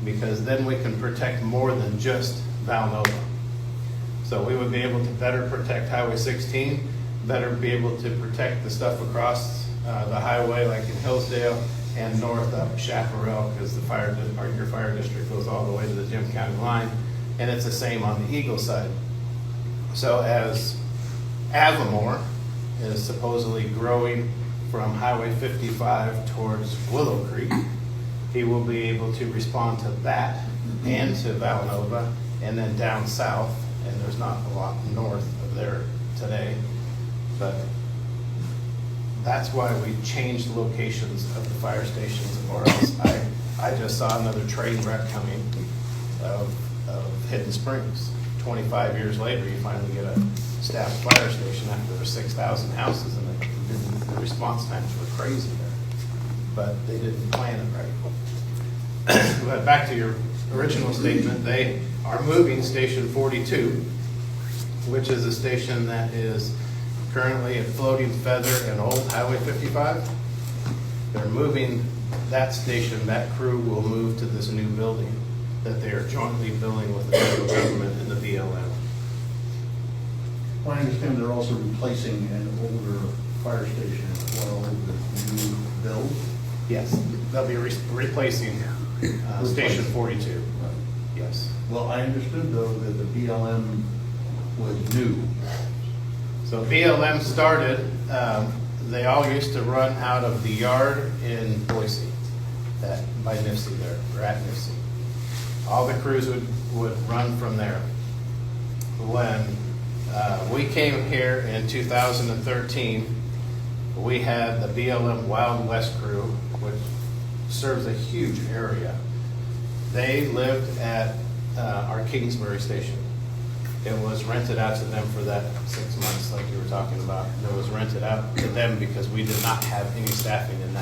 because then we can protect more than just Valnova. So we would be able to better protect Highway 16, better be able to protect the stuff across the highway like in Hillsdale and north up Chaparral, because your fire district goes all the way to the Jim County line, and it's the same on the Eagle side. So as Avamore is supposedly growing from Highway 55 towards Willow Creek, he will be able to respond to that and to Valnova, and then down south, and there's not a lot north of there today, but that's why we changed the locations of the fire stations, or else I just saw another train wreck coming of Hidden Springs. 25 years later, you finally get a staffed fire station after there's 6,000 houses, and the response times were crazy there. But they didn't plan it right. But back to your original statement, they are moving Station 42, which is a station that is currently at Floating Feather and Old Highway 55. They're moving that station, that crew will move to this new building that they are jointly building with the federal government and the BLM. Well, I understand they're also replacing an older fire station as well with new build. Yes, they'll be replacing Station 42. Yes. Well, I understood though that the BLM was new. So BLM started, they all used to run out of the yard in Boise, by Nifsey there, or at Nifsey. All the crews would run from there. When we came here in 2013, we had the BLM Wild West crew, which serves a huge area. They lived at our Kingsbury station. It was rented out to them for that 6 months, like you were talking about. It was rented out to them because we did not have any staffing in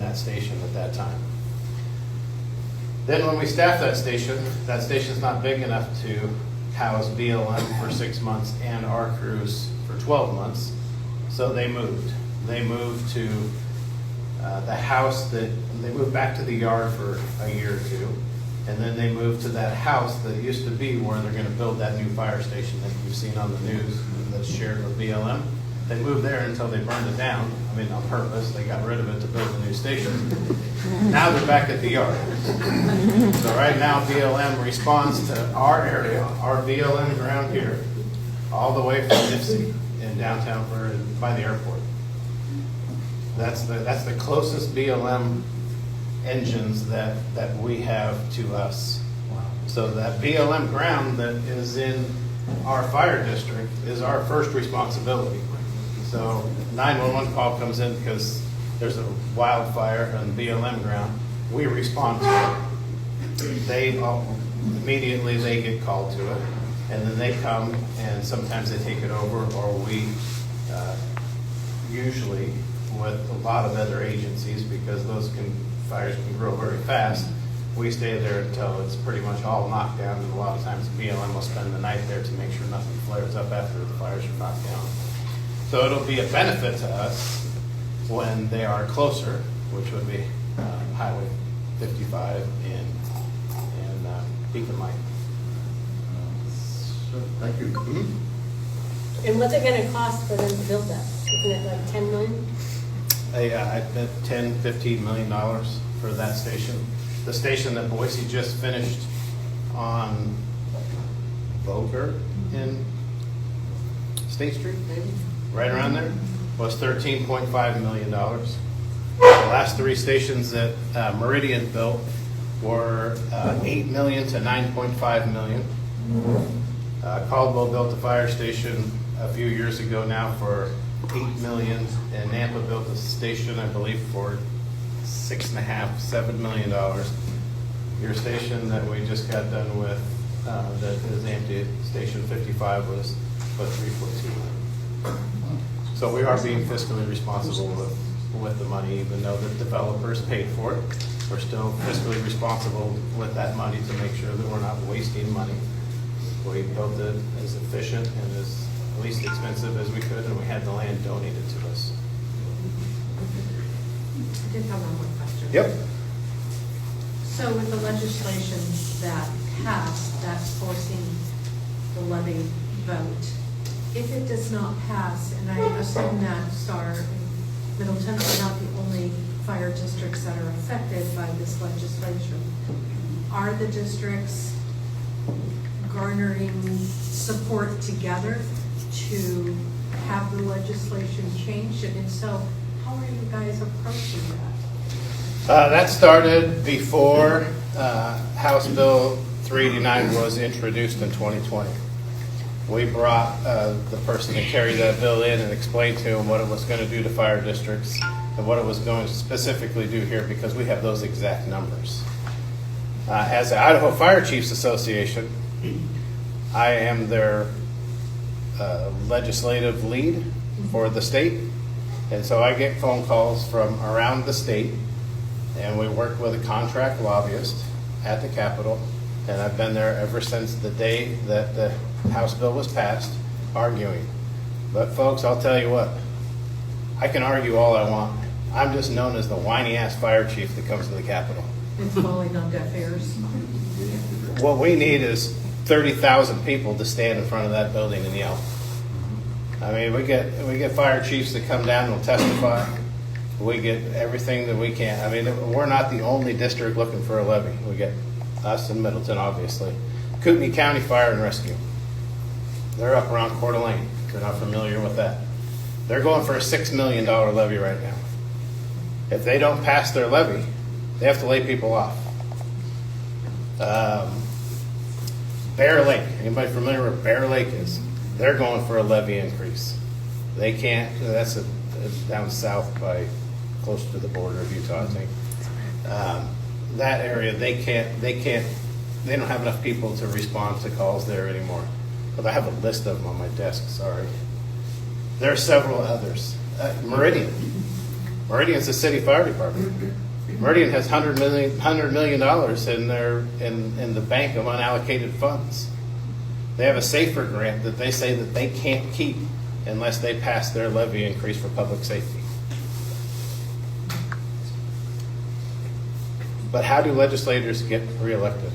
that station at that time. Then when we staffed that station's not big enough to house BLM for 6 months and our crews for 12 months, so they moved. They moved to the house they moved back to the yard for a year or two, and then they moved to that house that used to be where they're going to build that new fire station that you've seen on the news that's shared with BLM. They moved there until they burned it down. I mean, on purpose. They got rid of it to build a new station. Now they're back at the yard. So right now BLM responds to our area, our BLM ground here, all the way from Nifsey in downtown by the airport. That's the closest BLM engines that we have to us. So that BLM ground that is in our fire district is our first responsibility. So 911 call comes in because there's a wildfire on BLM ground. We respond to it. They immediately they get called to it, and then they come and sometimes they take it over, or we usually with a lot of other agencies, because those fires can grow very fast. We stay there until it's pretty much all knocked down, and a lot of times BLM will spend the night there to make sure nothing flares up after the fires are knocked down. So it'll be a benefit to us when they are closer, which would be Highway 55 and Beacon Light. Thank you. And what's it gonna cost for them to build that? Isn't it like 10 million? I bet $10–15 million for that station. The station that Boise just finished on Boger in State Street, maybe? Right around there, was $13.5 million. The last three stations that Meridian built were $8 million to $9.5 million. Caldwell built a fire station a few years ago now for $8 million, and Nampa built a station, I believe, for $6.5, $7 million. Your station that we just got done with, that is empty, Station 55 was 3.2 million. So we are being fiscally responsible with the money, even though the developers paid for it. We're still fiscally responsible with that money to make sure that we're not wasting money. We built it as efficient and as least expensive as we could, and we had the land donated to us. I did have one more question. Yep. So with the legislation that passed, that's forcing the levy vote, if it does not pass, and I assume that Star and Middleton are not the only fire districts that are affected by this legislation, are the districts garnering support together to have the legislation changed? And if so, how are you guys approaching that? That started before House Bill 389 was introduced in 2020. We brought the person that carried that bill in and explained to him what it was going to do to fire districts and what it was going to specifically do here, because we have those exact numbers. As the Idaho Fire Chiefs Association, I am their legislative lead for the state, and so I get phone calls from around the state, and we work with a contract lobbyist at the Capitol, and I've been there ever since the day that the House bill was passed, arguing. But folks, I'll tell you what, I can argue all I want. I'm just known as the whiny-ass fire chief that comes to the Capitol. It's falling on deaf ears. What we need is 30,000 people to stand in front of that building and yell. I mean, we get fire chiefs that come down and will testify. We get everything that we can. I mean, we're not the only district looking for a levy. We get us in Middleton, obviously. Kootenai County Fire and Rescue. They're up around Coeur d'Alene. If you're not familiar with that, they're going for a $6 million levy right now. If they don't pass their levy, they have to lay people off. Bear Lake. Anybody familiar with Bear Lake is? They're going for a levy increase. They can't. That's down south by close to the border of Utah, I think. That area, they don't have enough people to respond to calls there anymore. But I have a list of them on my desk, sorry. There are several others. Meridian. Meridian's a city fire department. Meridian has $100 million in the bank of unallocated funds. They have a SAFER grant that they say that they can't keep unless they pass their levy increase for public safety. But how do legislators get reelected?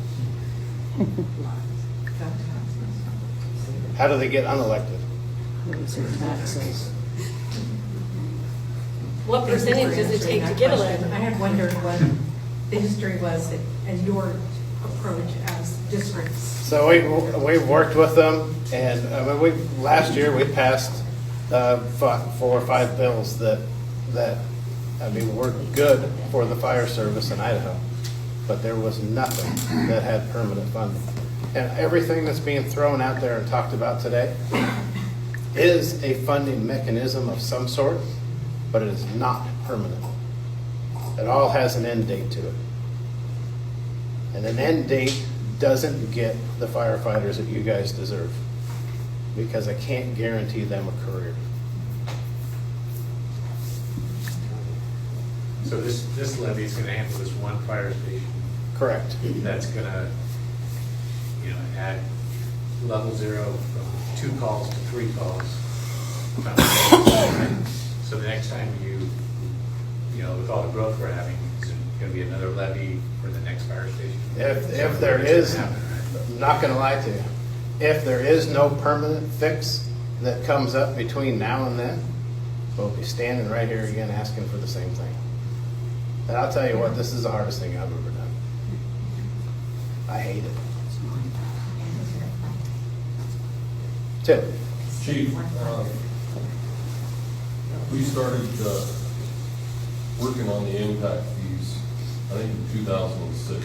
How do they get unelected? What percentage does it take to get elected? I had wondered what the history was and your approach as districts. So we've worked with them, and last year we passed 4 or 5 bills that were good for the fire service in Idaho, but there was nothing that had permanent funding. And everything that's being thrown out there and talked about today is a funding mechanism of some sort, but it is not permanent. It all has an end date to it. And an end date doesn't get the firefighters that you guys deserve, because I can't guarantee them a career. So this levy is going to handle this one fire station. Correct. That's going to, add level 0 from 2 calls to 3 calls. So the next time with all the growth we're having, is there going to be another levy for the next fire station? If there is, I'm not going to lie to you, if there is no permanent fix that comes up between now and then, we'll be standing right here again asking for the same thing. And I'll tell you what, this is the hardest thing I've ever done. I hate it. Tim. Chief, we started working on the impact fees, I think in 2006.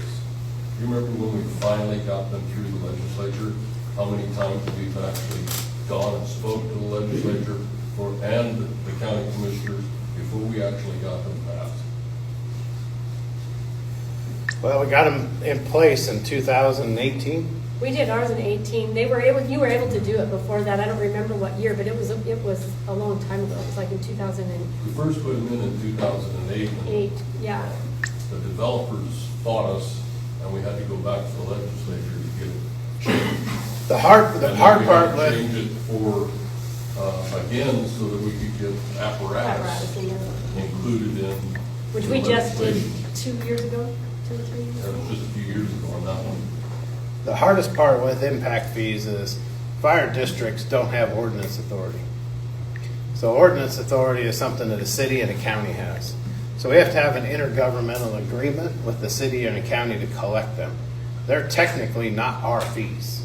You remember when we finally got them through the legislature? How many times we've actually gone and spoke to the legislature and the county commissioners before we actually got them passed? Well, we got them in place in 2018. We did ours in 18. You were able to do it before that. I don't remember what year, but it was a long time ago. It was like in 2008. We first put them in 2008. Yeah. The developers fought us, and we had to go back to the legislature to get it changed. The hard part was change it for again so that we could get apparatus included in. Which the we just did legislation. 2 years ago, 2 or 3 years That ago. was just a few years ago on that one. The hardest part with impact fees is fire districts don't have ordinance authority. So ordinance authority is something that a city and a county has. So we have to have an intergovernmental agreement with the city and a county to collect them. They're technically not our fees.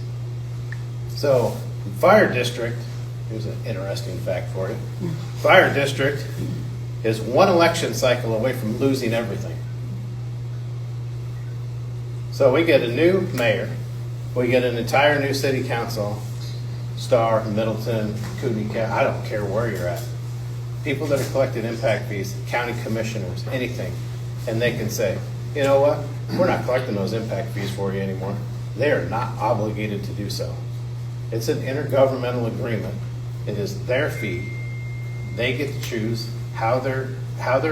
So fire district, here's an interesting fact for you. Fire district is one election cycle away from losing everything. So we get a new mayor, we get an entire new city council, Star, Middleton, Cooney County, I don't care where you're at. People that are collecting impact fees, county commissioners, anything, and they can say, you know what, we're not collecting those impact fees for you anymore. They are not obligated to do so. It's an intergovernmental agreement. It is their fee. They get to choose how they're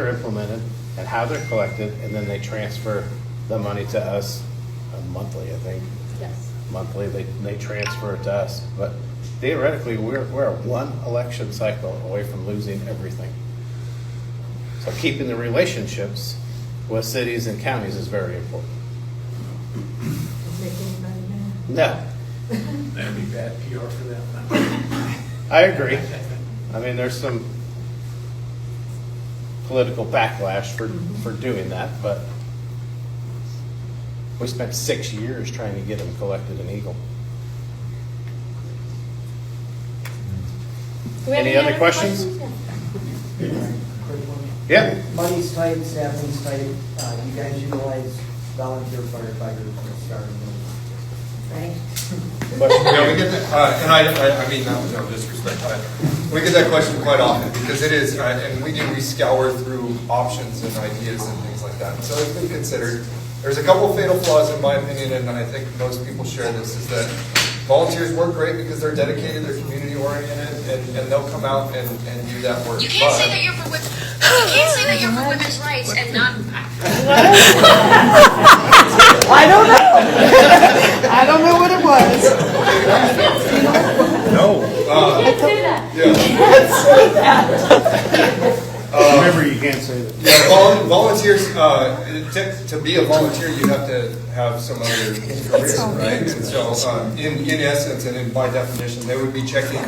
implemented and how they're collected, and then they transfer the money to us monthly, I think. Yes. Monthly, they transfer it to us. But theoretically, we're a one election cycle away from losing everything. So keeping the relationships with cities and counties is very important. Make anybody mad. No, That'd be bad PR for them. I agree. I mean, there's some political backlash for doing that, but we spent 6 years trying to get them collected in Eagle. Do we have Any other questions? Quick one. Yeah. Money's tight, staffing's tight, you guys utilize volunteer firefighters to start, right? Yeah, we get that, and I mean, that was no disrespect, we get that question quite often, because it is, and we scour through options and ideas and things like that, so it's been considered. There's a couple fatal flaws in my opinion, and I think most people share this, is that volunteers work great because they're dedicated, they're community oriented, and they'll come out and do that work. You can't say that you're for women's rights and not. I don't know. I don't know what it was. No. Can't say that. Yeah. Can't say that. Remember, you can't say that. Yeah, volunteers, to be a volunteer, you have to have some other career, right? And so, in essence, and by definition, they would be checking,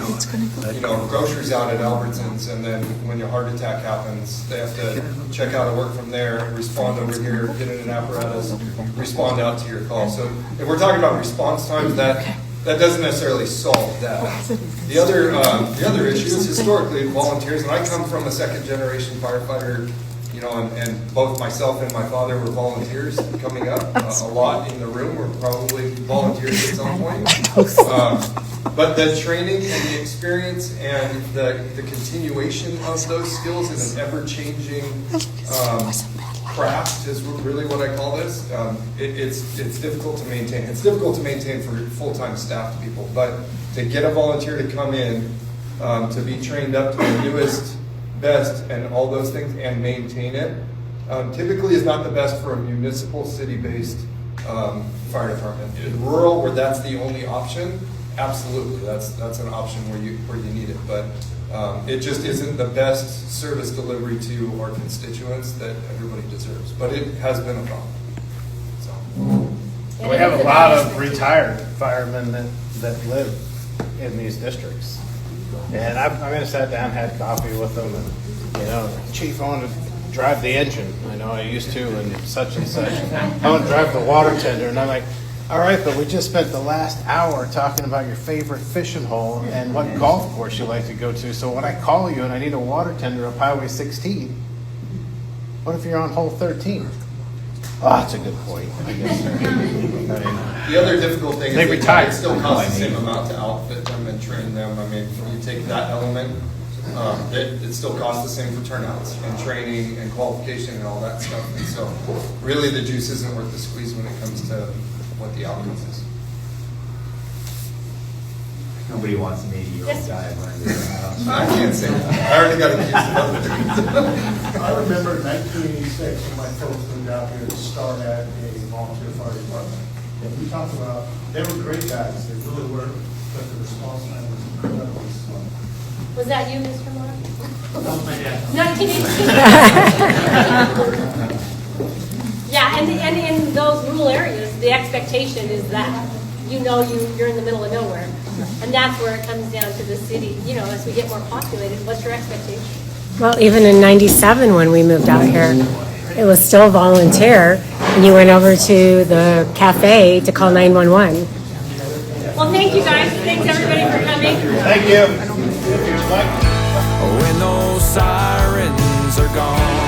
groceries out at Albertsons, and then when your heart attack happens, they have to check out of work from there, respond over here, get in an apparatus, respond out to your call. So, if we're talking about response times, that doesn't necessarily solve that. The other issue is historically volunteers, and I come from a second generation firefighter, and both myself and my father were volunteers coming up. A lot in the room were probably volunteers at some point. But the training and the experience and the continuation of those skills in an ever-changing craft is really what I call this. It's difficult to maintain. It's difficult to maintain for full-time staff people, but to get a volunteer to come in, to be trained up to the newest, best, and all those things, and maintain it, typically is not the best for a municipal, city-based fire department. In rural, where that's the only option, absolutely, that's an option where you need it, but it just isn't the best service delivery to our constituents that everybody deserves. But it has been a problem. So. We have a lot of retired firemen that live in these districts. And I sat down, had coffee with them, and, Chief, I want to drive the engine. I know I used to, and such and such. I want to drive the water tender. And I'm like, all right, but we just spent the last hour talking about your favorite fishing hole and what golf course you like to go to. So when I call you and I need a water tender up Highway 16, what if you're on hole 13? Oh, that's a good point, I guess. The other difficult thing is retire. it still costs the same amount to outfit them and train them. I mean, when you take that element, it still costs the same for turnouts and training and qualification and all that stuff. And so really the juice isn't worth the squeeze when it comes to what the outcome is. Nobody wants an 80-year-old guy running their house. I can't say that. I already got accused of other things. I remember in 1986 when my folks moved out here to start at a volunteer fire department. And we talked about, they were great guys, they really were, but the response time was incredibly slow. Was that you, Mr. Moore? That was my dad. 1986. Yeah, and in those rural areas, the expectation is that you're in the middle of nowhere. And that's where it comes down to the city, as we get more populated, what's your expectation? Well, even in 97 when we moved out here, it was still volunteer, and you went over to the cafe to call 911. Well, thank you guys. Thanks everybody for coming. Thank you. When those sirens are gone.